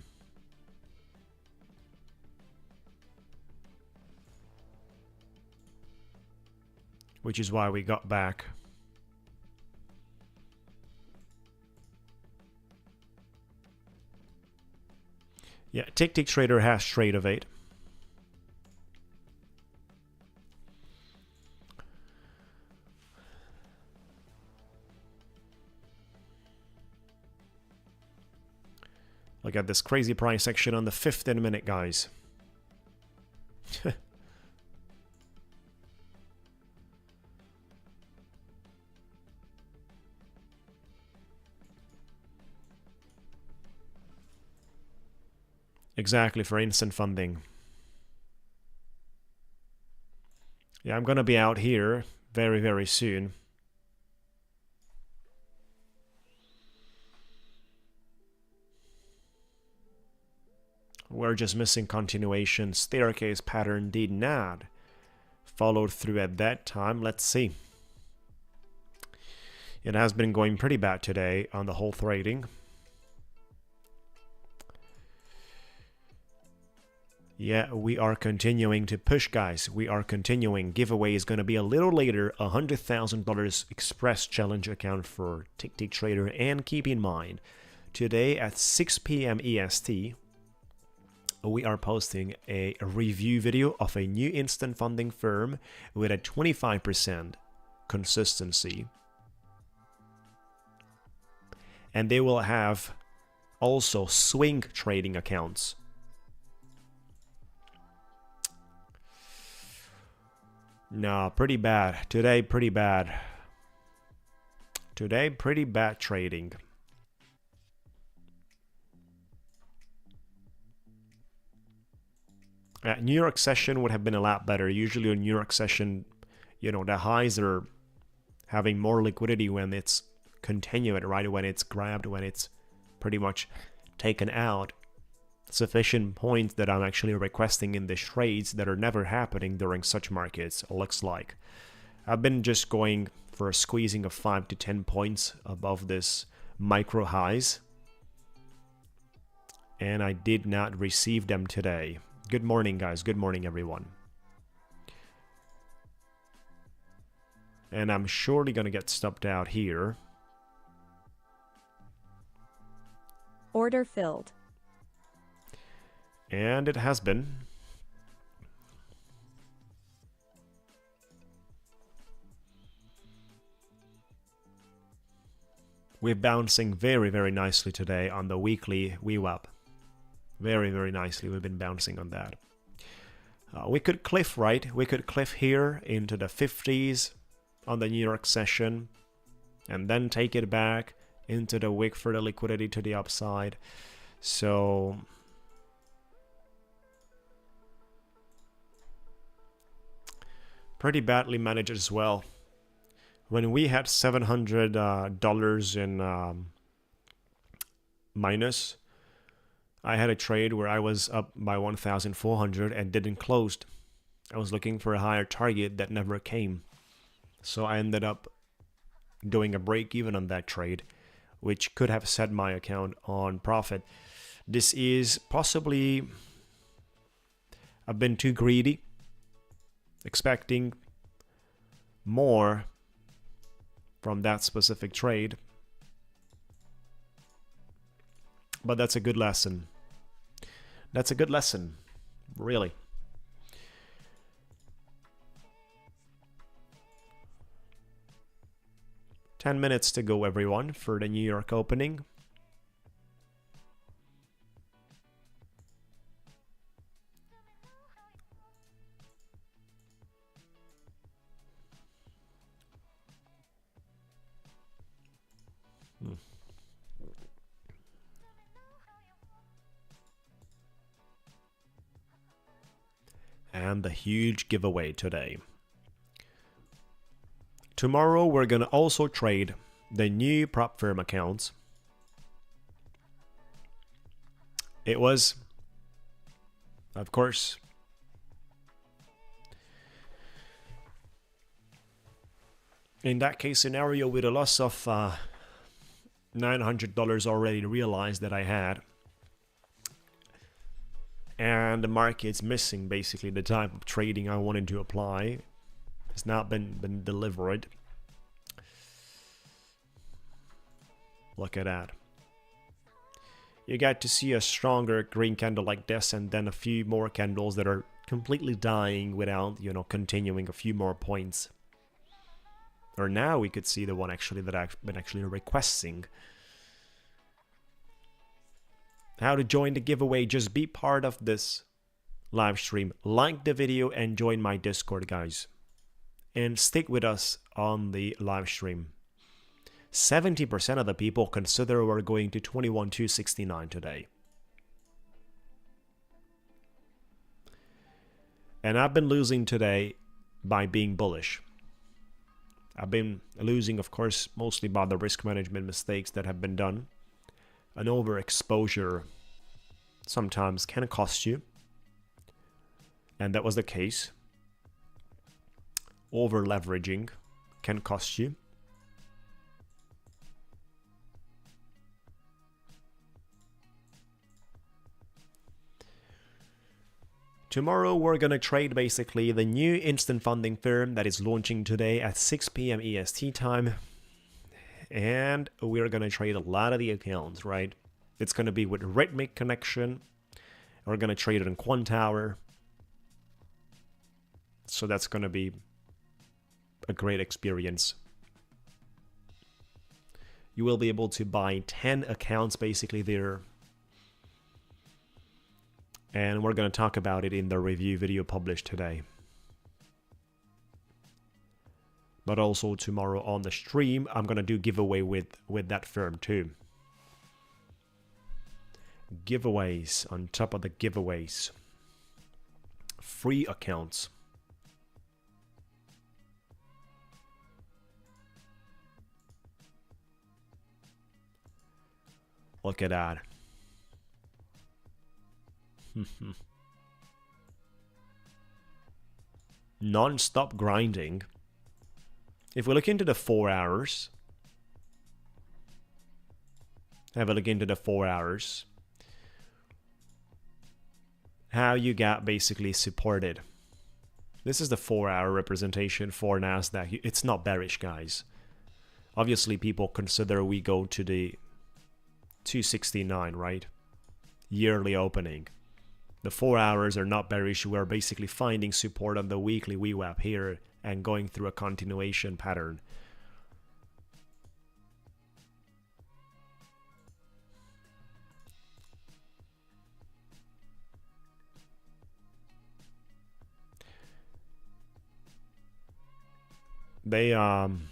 Which is why we got back. Yeah, Ticktick Trader has trade of 8. Look at this crazy price action on the 15-minute, guys. Exactly, for instant funding. Yeah, I'm gonna be out here very, very soon. we're just missing continuation. Staircase pattern did not follow through at that time. Let's see. It has been going pretty bad today on the whole trading. Yeah, we are continuing to push, guys. We are continuing. Giveaway is going to be a little later. $100,000 express challenge account for Ticktick Trader. And keep in mind, today at 6 p.m. EST, we are posting a review video of a new instant funding firm with a 25% consistency. And they will have also swing trading accounts. No, pretty bad. Today, pretty bad. Today, pretty bad trading. New York session would have been a lot better. Usually a New York session, you know, the highs are having more liquidity when it's continuing, right? When it's grabbed, when it's pretty much taken out. Sufficient points that I'm actually requesting in the trades that are never happening during such markets, it looks like. I've been just going for a squeezing of 5 to 10 points above this micro highs. And I did not receive them today. Good morning, guys. Good morning, everyone. And I'm surely going to get stopped out here. Order filled. And it has been. We're bouncing very, very nicely today on the weekly VWAP. Very, very nicely. We've been bouncing on that. We could cliff, right? We could cliff here into the 50s on the New York session and then take it back into the wick for the liquidity to the upside. So pretty badly managed as well. When we had $700 in minus, I had a trade where I was up by 1,400 and didn't close. I was looking for a higher target that never came. So I ended up doing a break even on that trade, which could have set my account on profit. This is possibly, I've been too greedy, expecting more from that specific trade. But that's a good lesson. That's a good lesson, really. $10 minutes to go, everyone, for the New York opening. And the huge giveaway today. Tomorrow we're going to also trade the new prop firm accounts. It was, of course, in that case scenario with a loss of $900 already realized that I had. And the market's missing basically the type of trading I wanted to apply. It's not been delivered. Look at that. You got to see a stronger green candle like this and then a few more candles that are completely dying without, you know, continuing a few more points. Or now we could see the one actually that I've been actually requesting. How to join the giveaway, just be part of this live stream. Like the video and join my Discord, guys. And stick with us on the live stream. 70% of the people consider we're going to 21,269 today. And I've been losing today by being bullish. I've been losing, of course, mostly by the risk management mistakes that have been done. An overexposure sometimes can cost you. And that was the case. Over leveraging can cost you. Tomorrow we're going to trade basically the new instant funding firm that is launching today at 6 p.m. EST time. And we're going to trade a lot of the accounts, right? It's going to be with Rhythmic connection. We're going to trade it in Quant Tower. So that's going to be a great experience. You will be able to buy 10 accounts basically there. And we're going to talk about it in the review video published today. But also tomorrow on the stream, I'm going to do giveaway with that firm too. Giveaways on top of the giveaways. Free accounts. Look at that. Non-stop grinding. If we look into the 4 hours, have a look into the 4 hours, how you got basically supported. This is the 4-hour representation for Nasdaq. It's not bearish, guys. Obviously, people consider we go to the 269, right? Yearly opening. The 4 hours are not bearish. We're basically finding support on the weekly VWAP here and going through a continuation pattern. I'm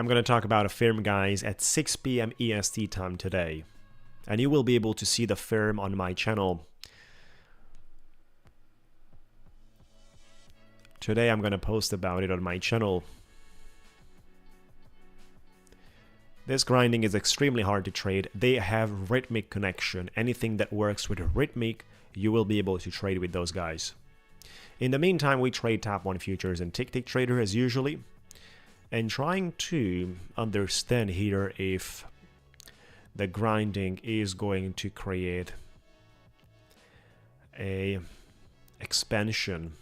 going to talk about a firm, guys, at 6 p.m. EST time today. And you will be able to see the firm on my channel. Today I'm going to post about it on my channel. This grinding is extremely hard to trade. They have Rhythmic connection. Anything that works with Rhythmic, you will be able to trade with those guys. In the meantime, we trade Top 1 futures and Ticktick Trader as usually. And trying to understand here if the grinding is going to create a expansion.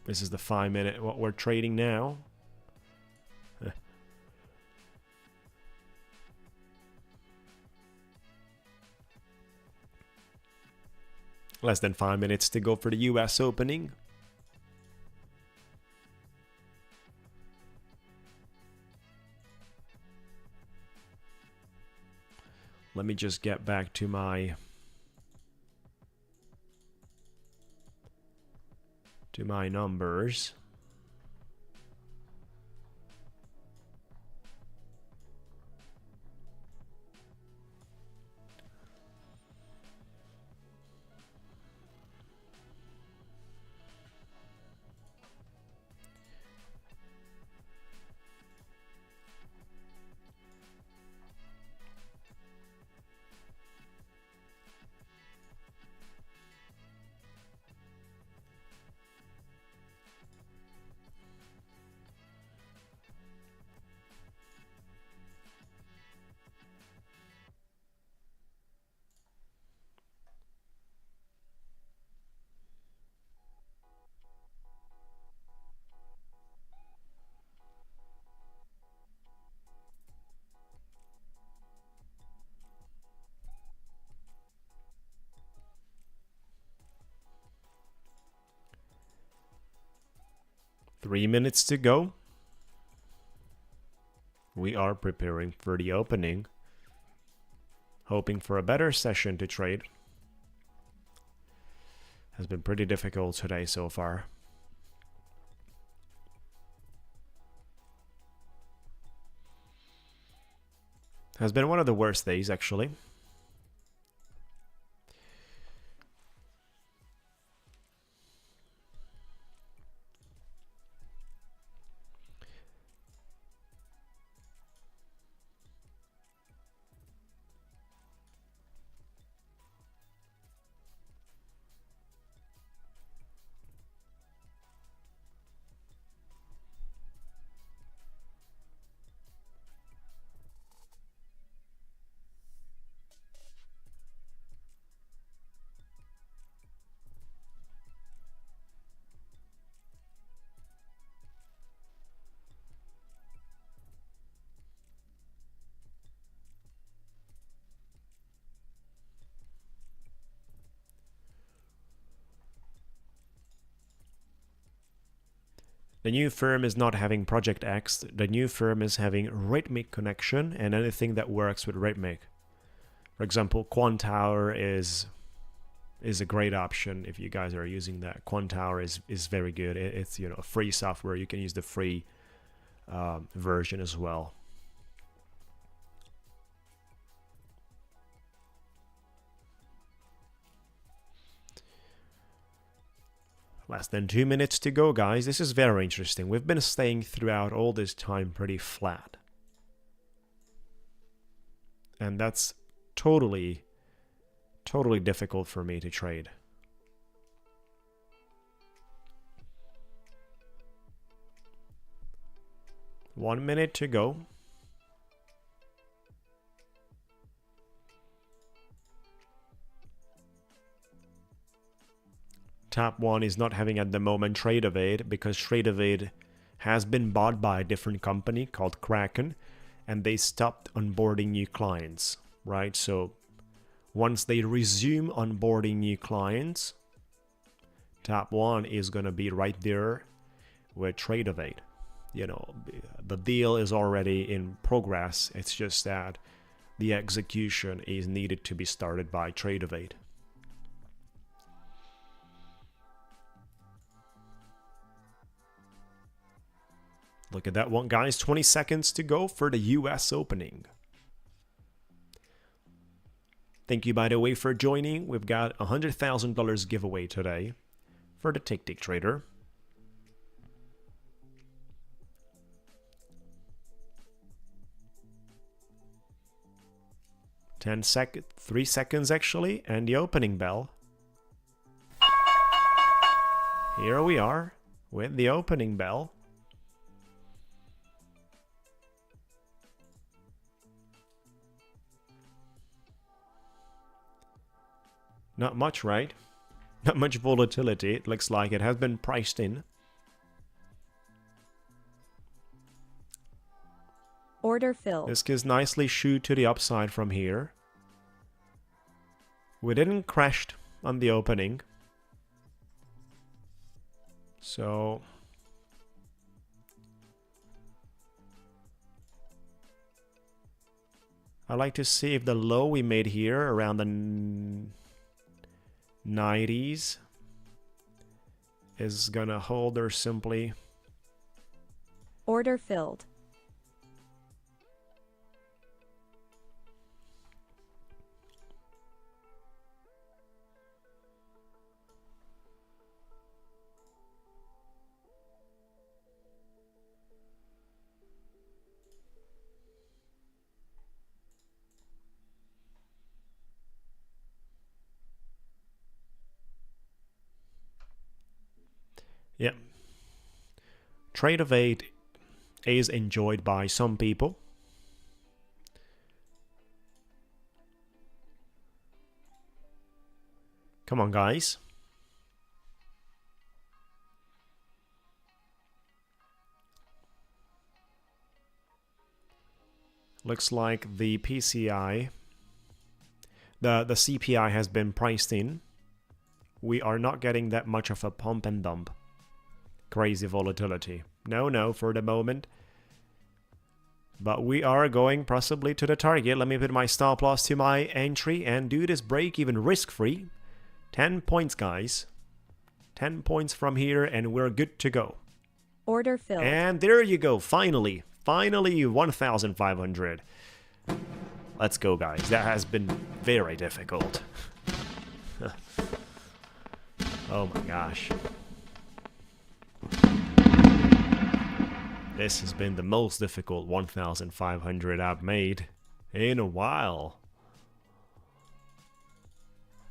This is the 5-minute what we're trading now. Less than 5 minutes to go for the US opening. Let me just get back to my numbers. Three minutes to go. We are preparing for the opening. Hoping for a better session to trade. Has been pretty difficult today so far. Has been one of the worst days actually. The new firm is not having Project X. The new firm is having Rhythmic connection and anything that works with Rhythmic. For example, Quantower is a great option if you guys are using that. Quantower is very good. It's free software. You can use the free version as well. Less than 2 minutes to go, guys. This is very interesting. We've been staying throughout all this time pretty flat. And that's totally difficult for me to trade. One minute to go. Top one is not having at the moment Trade Evade because Trade Evade has been bought by a different company called Kraken, and they stopped onboarding new clients, right? So once they resume onboarding new clients, Top one is going to be right there with Trade Evade. The deal is already in progress. It's just that the execution is needed to be started by Trade Evade. Look at that one, guys. 20 seconds to go for the US opening. Thank you, by the way, for joining. We've got a $100,000 giveaway today for the Ticktick trader. Three seconds actually, and the opening bell. Here we are with the opening bell. Not much, right? Not much volatility. It looks like it has been priced in. Order filled. This gives nicely shoot to the upside from here. We didn't crash on the opening. So I'd like to see if the low we made here around the 90s is gonna hold or simply. Order filled. Yeah. Trade Evade is enjoyed by some people. Come on, guys. Looks like the PCI, the CPI has been priced in. We are not getting that much of a pump and dump. Crazy volatility. No, for the moment. But we are going possibly to the target. Let me put my stop loss to my entry and do this break even risk-free. 10 points, guys. 10 points from here and we're good to go. Order filled. And there you go. Finally 1,500. Let's go, guys. That has been very difficult. Oh my gosh. This has been the most difficult 1,500 I've made in a while.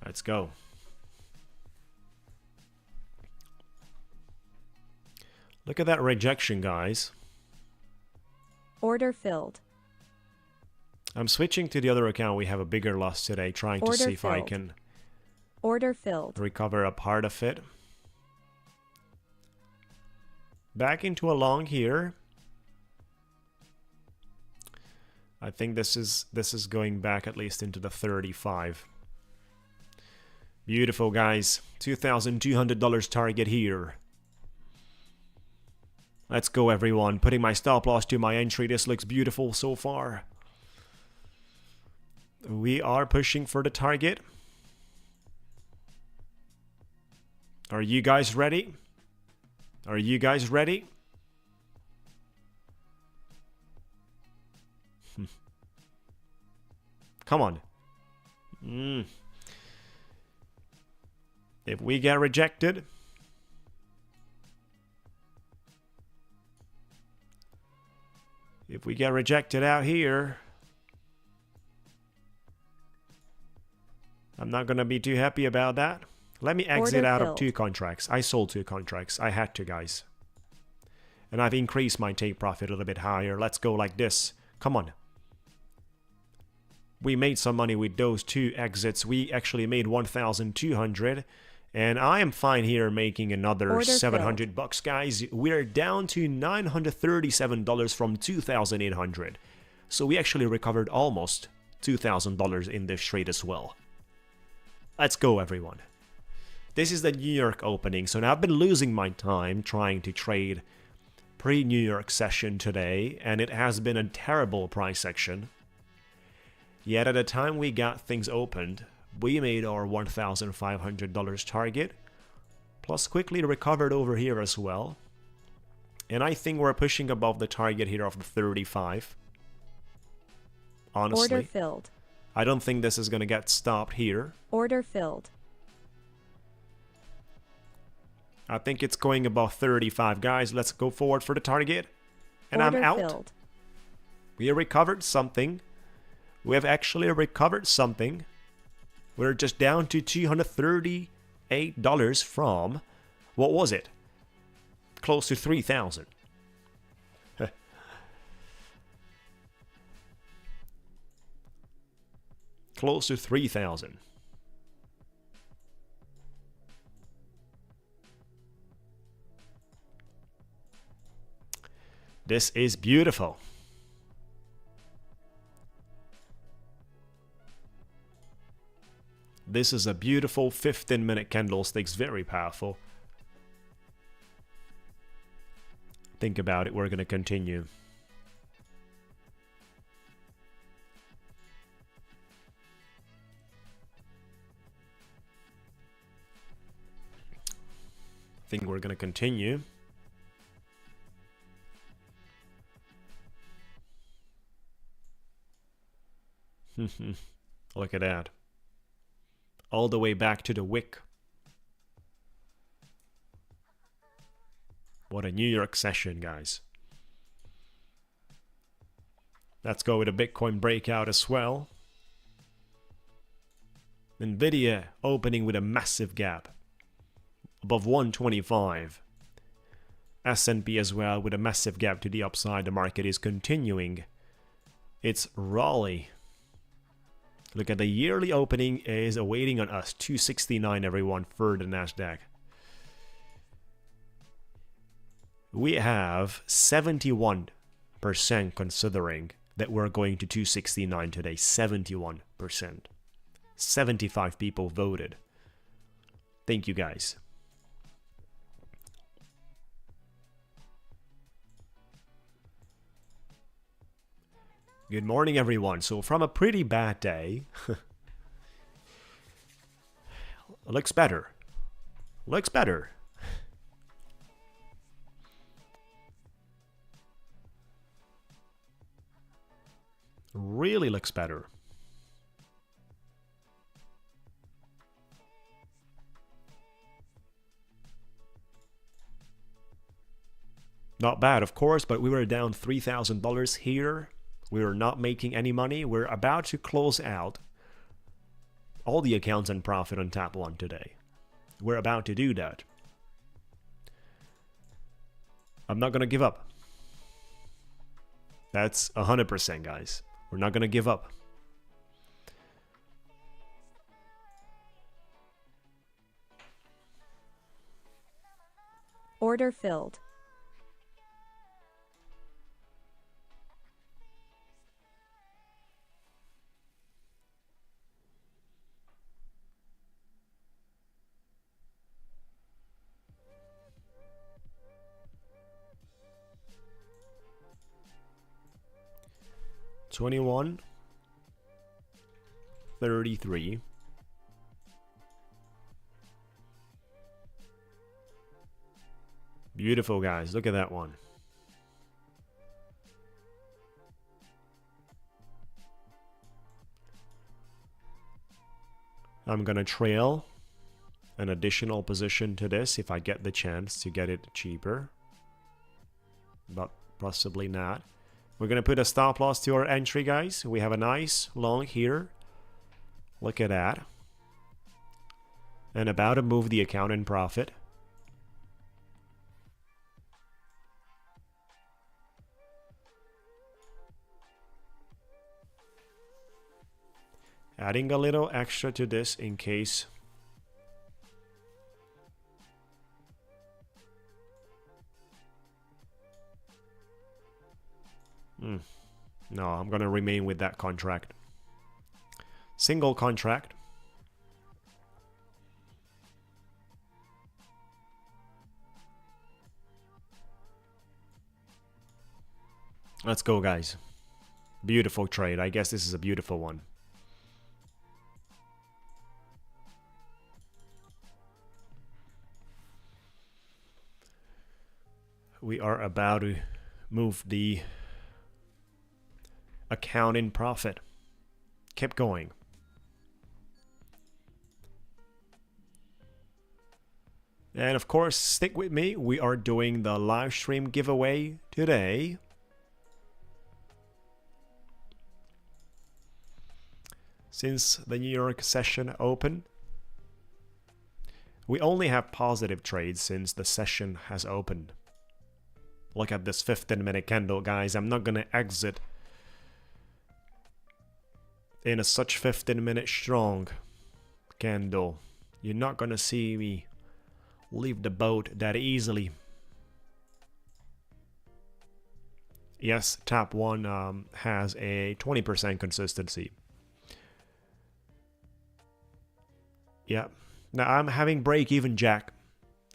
Let's go. Look at that rejection, guys. Order filled. I'm switching to the other account. We have a bigger loss today, trying to see if I filled. can Order filled. recover a part of it. Back into a long here. I think this is going back at least into the 35. Beautiful, guys. $2,200 target here. Let's go, everyone. Putting my stop loss to my entry. This looks beautiful so far. We are pushing for the target. Are you guys ready? Are you guys ready? Come on. If we get rejected, out here, I'm not going to be too happy about that. Let me exit Order out of filled. 2 contracts. I sold 2 contracts. I had to, guys. And I've increased my take profit a little bit higher. Let's go like this. Come on. We made some money with those 2 exits. We actually made 1,200. And I am fine here making another Order 700 filled. bucks, guys. We're down to $937 from 2,800. So we actually recovered almost $2,000 in this trade as well. Let's go, everyone. This is the New York opening. So now I've been losing my time trying to trade pre-New York session today. And it has been a terrible price action. Yet at the time we got things opened, we made our $1,500 target, plus quickly recovered over here as well. And I think we're pushing above the target here of the 35. Honestly, Order filled. I don't think this is going to get stopped here. Order filled. I think it's going above 35. Guys, let's go forward for the target. And Order I'm out. filled. We recovered something. We have actually recovered something. We're just down to $238 from, what was it? Close to 3,000. Close to 3,000. This is beautiful. This is a beautiful 15-minute candlesticks, very powerful. Think about it, we're going to continue. I think we're going to continue. Look at that. All the way back to the wick. What a New York session, guys. Let's go with a Bitcoin breakout as well. Nvidia opening with a massive gap above 125. S&P as well with a massive gap to the upside. The market is continuing its rally. Look at the yearly opening is awaiting on us. 269, everyone, for the Nasdaq. We have 71% considering that we're going to 269 today. 71%. 75 people voted. Thank you, guys. Good morning, everyone. So from a pretty bad day, looks better. Looks better. Really looks better. Not bad, of course, but we were down $3,000 here. We were not making any money. We're about to close out all the accounts and profit on Tap 1 today. We're about to do that. I'm not going to give up. That's 100%, guys. We're not going to give up. Order filled. 21.33. Beautiful, guys. Look at that one. I'm gonna trail an additional position to this if I get the chance to get it cheaper, but possibly not. We're gonna put a stop loss to our entry, guys. We have a nice long here. Look at that. And about to move the account in profit. Adding a little extra to this in case. No, I'm gonna remain with that contract. Single contract. Let's go, guys. Beautiful trade. I guess this is a beautiful one. We are about to move the account in profit. Keep going. And of course, stick with me. We are doing the live stream giveaway today. Since the New York session opened, we only have positive trades since the session has opened. Look at this 15-minute candle, guys. I'm not gonna exit in a such 15-minute strong candle. You're not gonna see me leave the boat that easily. Yes, tap 1 has a 20% consistency. Yeah. Now I'm having break-even jack.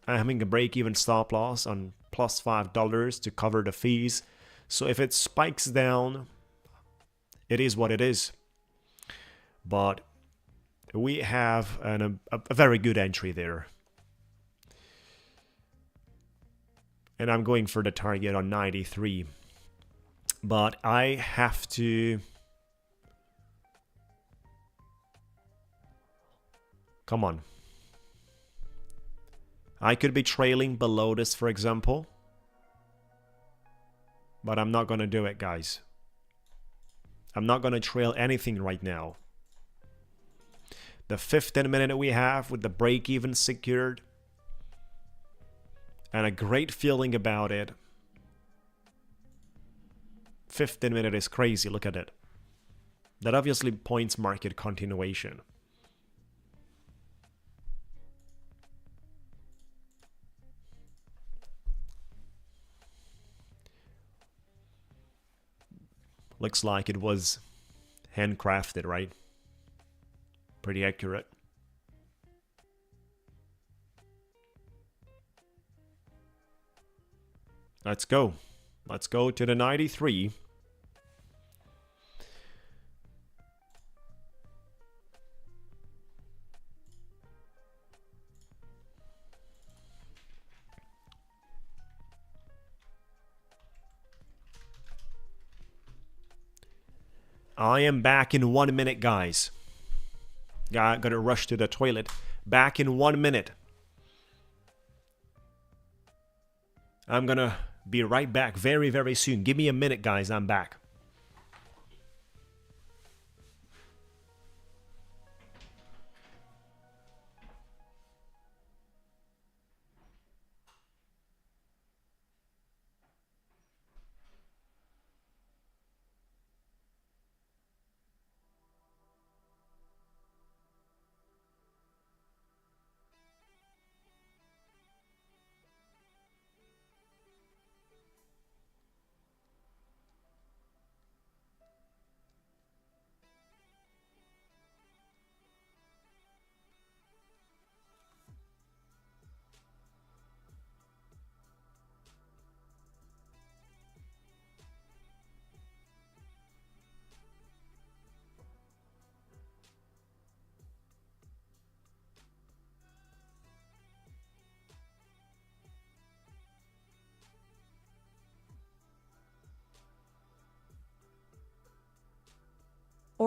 I'm having a break-even stop loss on plus $5 to cover the fees. So if it spikes down, it is what it is. But we have a very good entry there. And I'm going for the target on 93. But I have to... Come on. I could be trailing below this, for example. But I'm not going to do it, guys. I'm not going to trail anything right now. The 15-minute we have with the break-even secured. And a great feeling about it. 15-minute is crazy, look at it. That obviously points market continuation. Looks like it was handcrafted, right? Pretty accurate. Let's go. Let's go to the 93. I am back in 1 minute, guys. Gotta rush to the toilet. Back in 1 minute. I'm gonna be right back very, very soon. Give me a minute, guys. I'm back.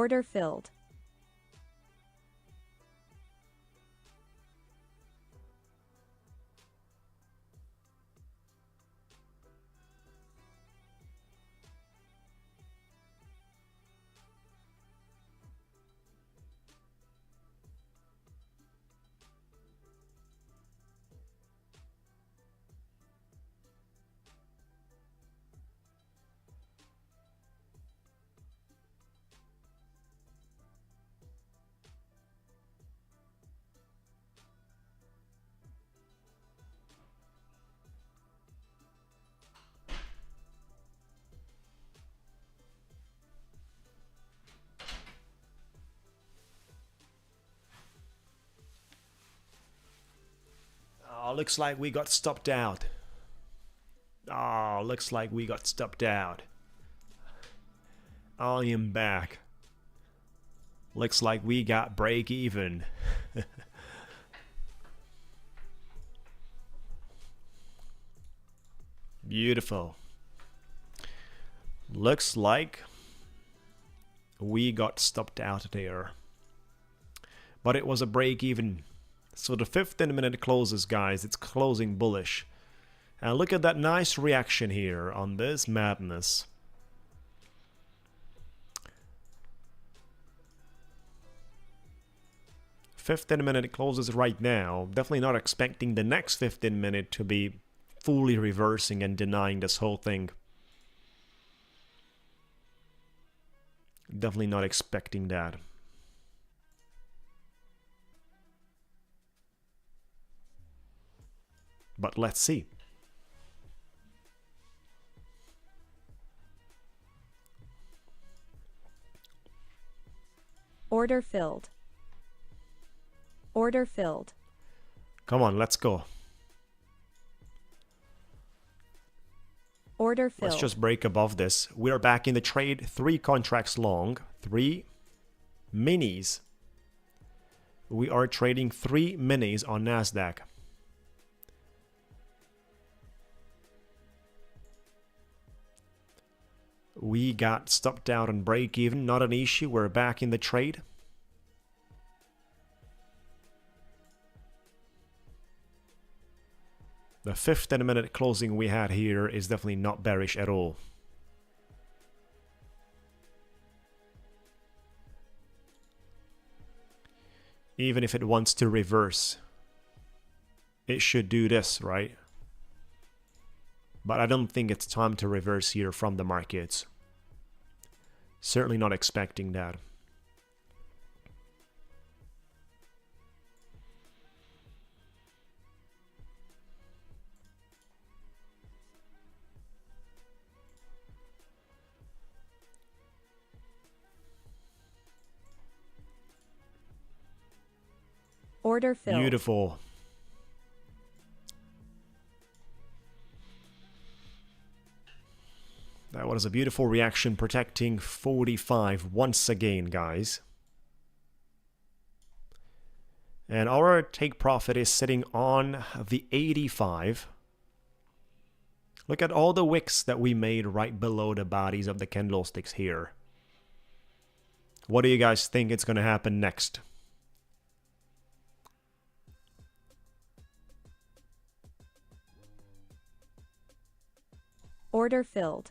Order filled. Oh, looks like we got stopped out. Oh, looks like we got stopped out. I am back. Looks like we got break even. Beautiful. Looks like we got stopped out there. But it was a break even. So the 15-minute closes, guys. It's closing bullish. And look at that nice reaction here on this madness. $15-minute closes right now. Definitely not expecting the next 15-minute to be fully reversing and denying this whole thing. Definitely not expecting that. But let's see. Order filled. Order filled. Come on, let's go. Order filled. Let's just break above this. We are back in the trade. 3 contracts long. 3 minis. We are trading 3 minis on Nasdaq. We got stopped out on break even. Not an issue. We're back in the trade. The 15-minute closing we had here is definitely not bearish at all. Even if it wants to reverse, it should do this, right? But I don't think it's time to reverse here from the markets. Certainly not expecting that. Order filled. Beautiful. That was a beautiful reaction, protecting 45 once again, guys. And our take profit is sitting on the 85. Look at all the wicks that we made right below the bodies of the candlesticks here. What do you guys think is going to happen next? Order filled.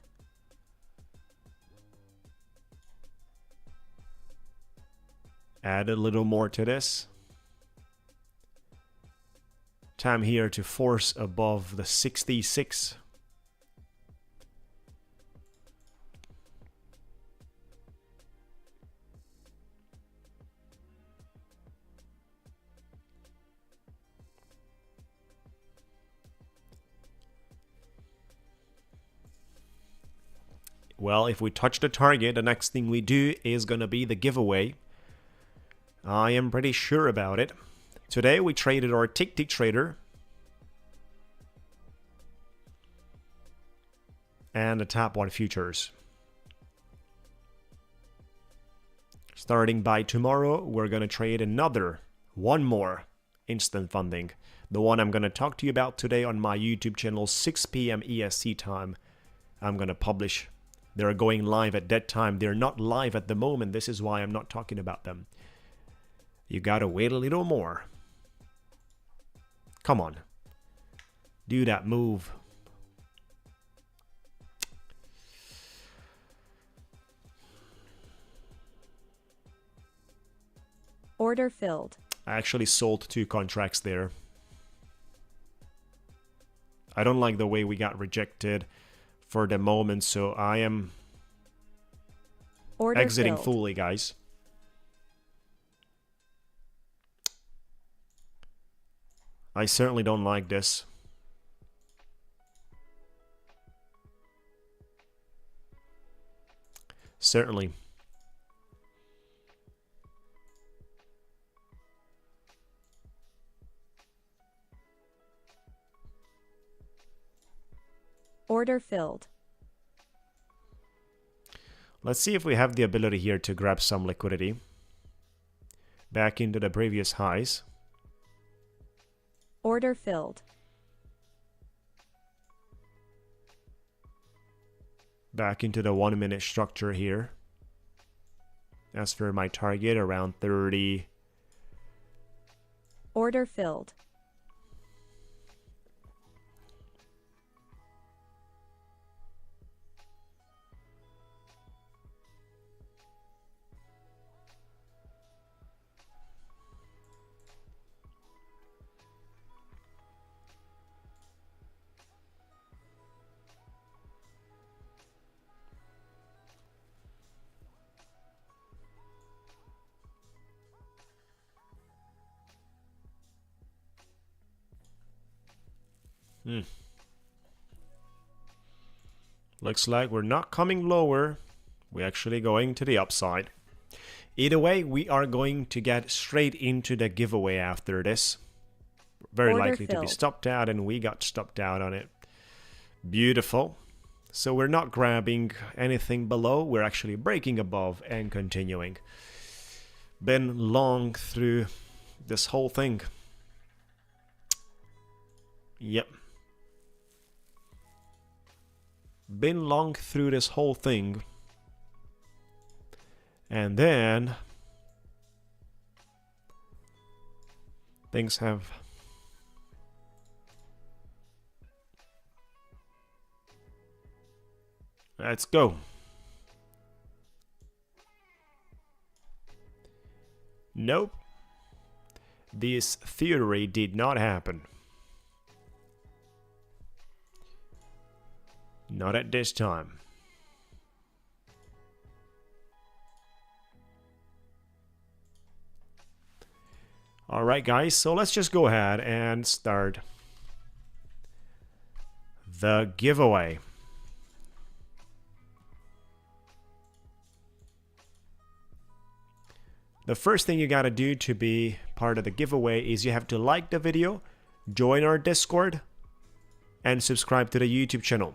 Add a little more to this. Time here to force above the 66. Well, if we touch the target, the next thing we do is going to be the giveaway. I am pretty sure about it. Today we traded our Ticktick trader and the Top 1 futures. Starting by tomorrow, we're going to trade one more instant funding. The one I'm going to talk to you about today on my YouTube channel, 6 p.m. EST time. I'm going to publish They're going live at that time. They're not live at the moment. This is why I'm not talking about them. You gotta wait a little more. Come on. Do that move. Order filled. I actually sold 2 contracts there. I don't like the way we got rejected for the moment, so I am Order exiting filled. fully, guys. I certainly don't like this. Certainly. Order filled. Let's see if we have the ability here to grab some liquidity back into the previous highs. Order filled. Back into the 1 minute structure here. As for my target, around 30. Order filled. Looks like we're not coming lower. We're actually going to the upside. Either way, we are going to get straight into the giveaway after this. Very Order likely to be filled. stopped out, and we got stopped out on it. Beautiful. So we're not grabbing anything below. We're actually breaking above and continuing. Been long through this whole thing. Yep. Been long through this whole thing. And then things have let's go. Nope. This theory did not happen. Not at this time. Alright guys, so let's just go ahead and start the giveaway. The first thing you gotta do to be part of the giveaway is you have to like the video, join our Discord, and subscribe to the YouTube channel.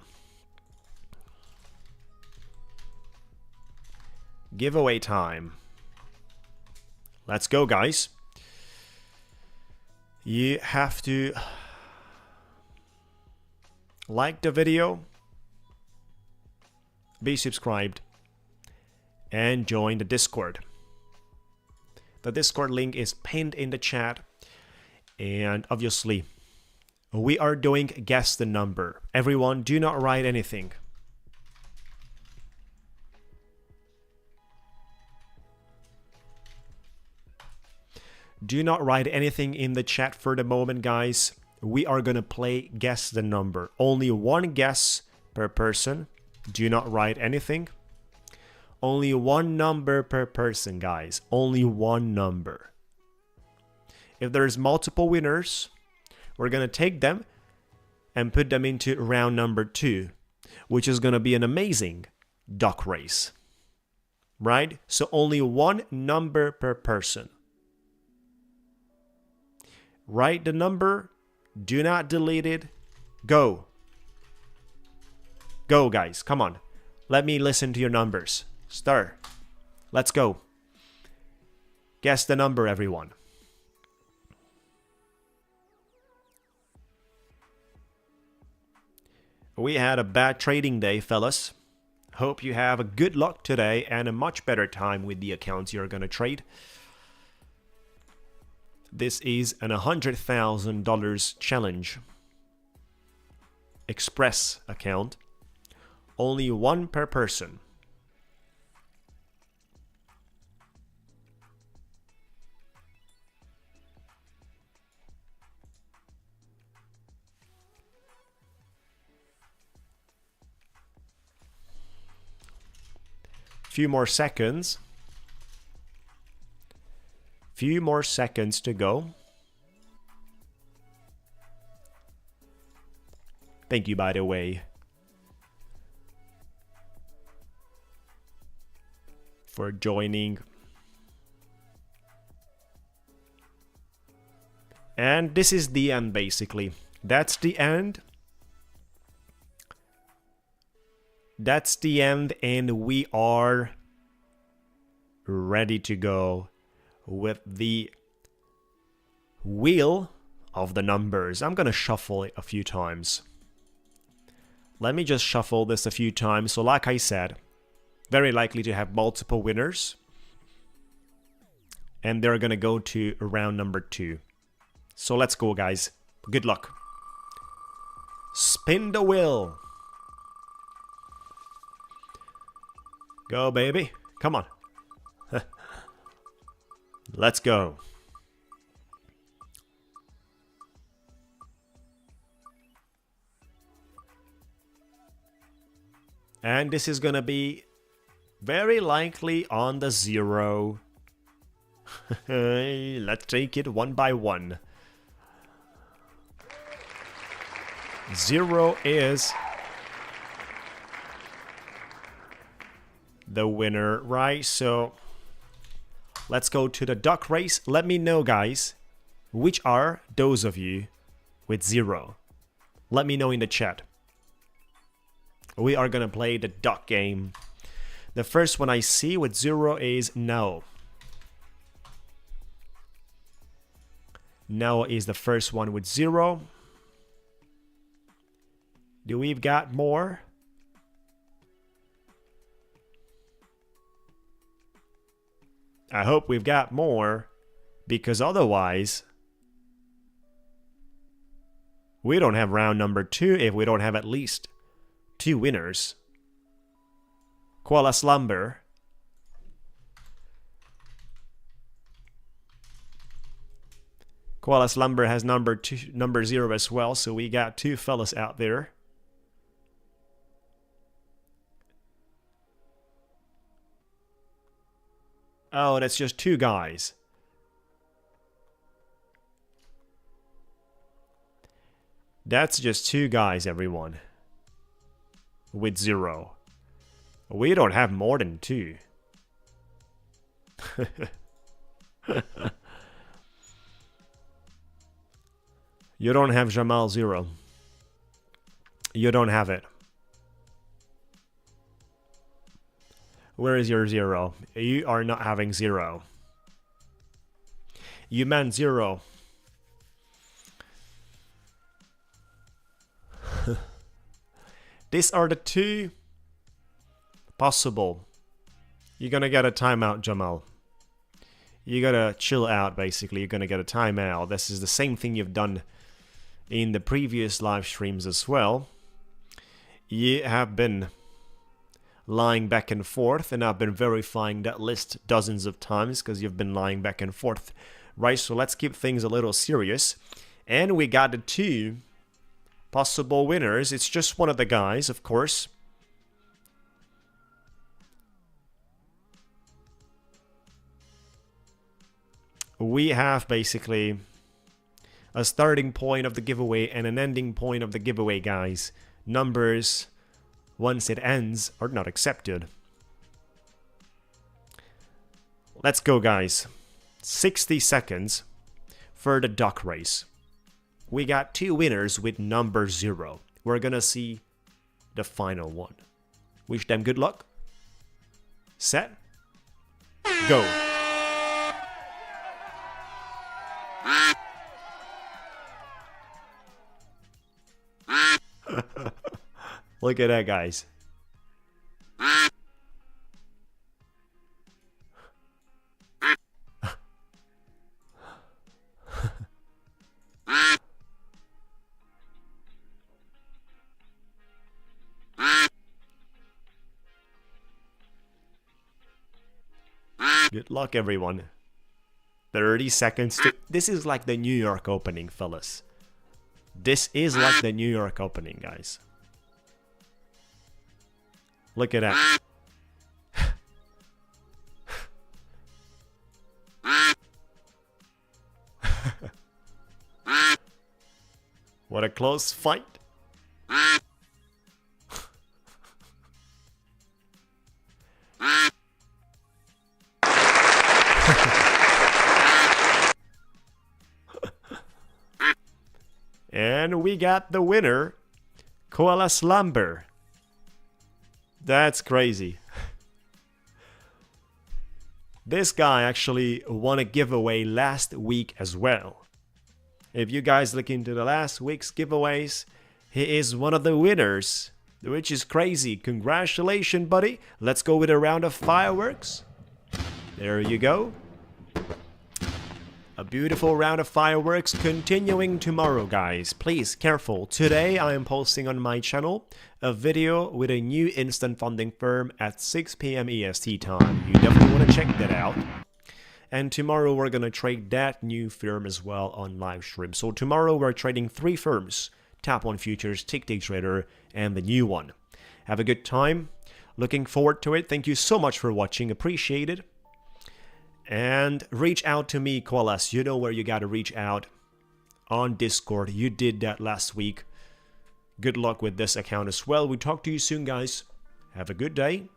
Giveaway time. Let's go, guys. You have to like the video, be subscribed, and join the Discord. The Discord link is pinned in the chat, and obviously we are doing guess the number. Everyone, do not write anything. Do not write anything in the chat for the moment, guys. We are gonna play guess the number. Only one guess per person. Do not write anything. Only one number per person, guys. Only one number. If there's multiple winners, we're gonna take them and put them into round number 2, which is gonna be an amazing duck race. Right? So only one number per person. Write the number. Do not delete it. Go. Go, guys. Come on. Let me listen to your numbers. Start. Let's go. Guess the number, everyone. We had a bad trading day, fellas. Hope you have a good luck today and a much better time with the accounts you're gonna trade. This is an $100,000 challenge. Express account. Only one per person. Few more seconds. Few more seconds to go. Thank you, by the way, for joining. And this is the end, basically. That's the end. That's the end, and we are ready to go with the wheel of the numbers. I'm gonna shuffle it a few times. Let me just shuffle this a few times. So like I said, very likely to have multiple winners. And they're gonna go to round number 2. So let's go, guys. Good luck. Spin the wheel. Go, baby. Come on. Let's go. And this is gonna be very likely on the 0. Let's take it one by one. 0 is the winner, right? So let's go to the duck race. Let me know, guys, which are those of you with 0. Let me know in the chat. We are gonna play the duck game. The first one I see with 0 is no. No is the first one with 0. Do we've got more? I hope we've got more, because otherwise we don't have round number 2 if we don't have at least 2 winners. Koala Slumber. Koala Slumber has number 0 as well, so we got 2 fellas out there. Oh, that's just 2 guys. That's just 2 guys, everyone. With 0. We don't have more than 2. You don't have Jamal 0. You don't have it. Where is your 0? You are not having 0. You meant 0. These are the 2 possible. You're gonna get a timeout, Jamal. You gotta chill out, basically. You're gonna get a timeout. This is the same thing you've done in the previous live streams as well. You have been lying back and forth, and I've been verifying that list dozens of times because you've been lying back and forth, right? So let's keep things a little serious. And we got the 2 possible winners. It's just one of the guys, of course. We have basically a starting point of the giveaway and an ending point of the giveaway, guys. Numbers, once it ends, are not accepted. Let's go, guys. 60 seconds for the duck race. We got 2 winners with number 0. We're gonna see the final one. Wish them good luck. Set. Go. Look at that, guys. Good luck, everyone. 30 seconds to... This is like the New York opening, fellas. This is like the New York opening, guys. Look at that. What a close fight. And we got the winner, Koala Slumber. That's crazy. This guy actually won a giveaway last week as well. If you guys look into the last week's giveaways, he is one of the winners, which is crazy. Congratulations, buddy. Let's go with a round of fireworks. There you go. A beautiful round of fireworks continuing tomorrow, guys. Please, careful. Today I am posting on my channel a video with a new instant funding firm at 6 p.m. EST time. You definitely want to check that out. And tomorrow we're going to trade that new firm as well on live stream. So tomorrow we're trading 3 firms. Tap 1 Futures, Ticktick Trader, and the new one. Have a good time. Looking forward to it. Thank you so much for watching. Appreciate it. And reach out to me, Koalas. You know where you got to reach out. On Discord. You did that last week. Good luck with this account as well. We talk to you soon, guys. Have a good day.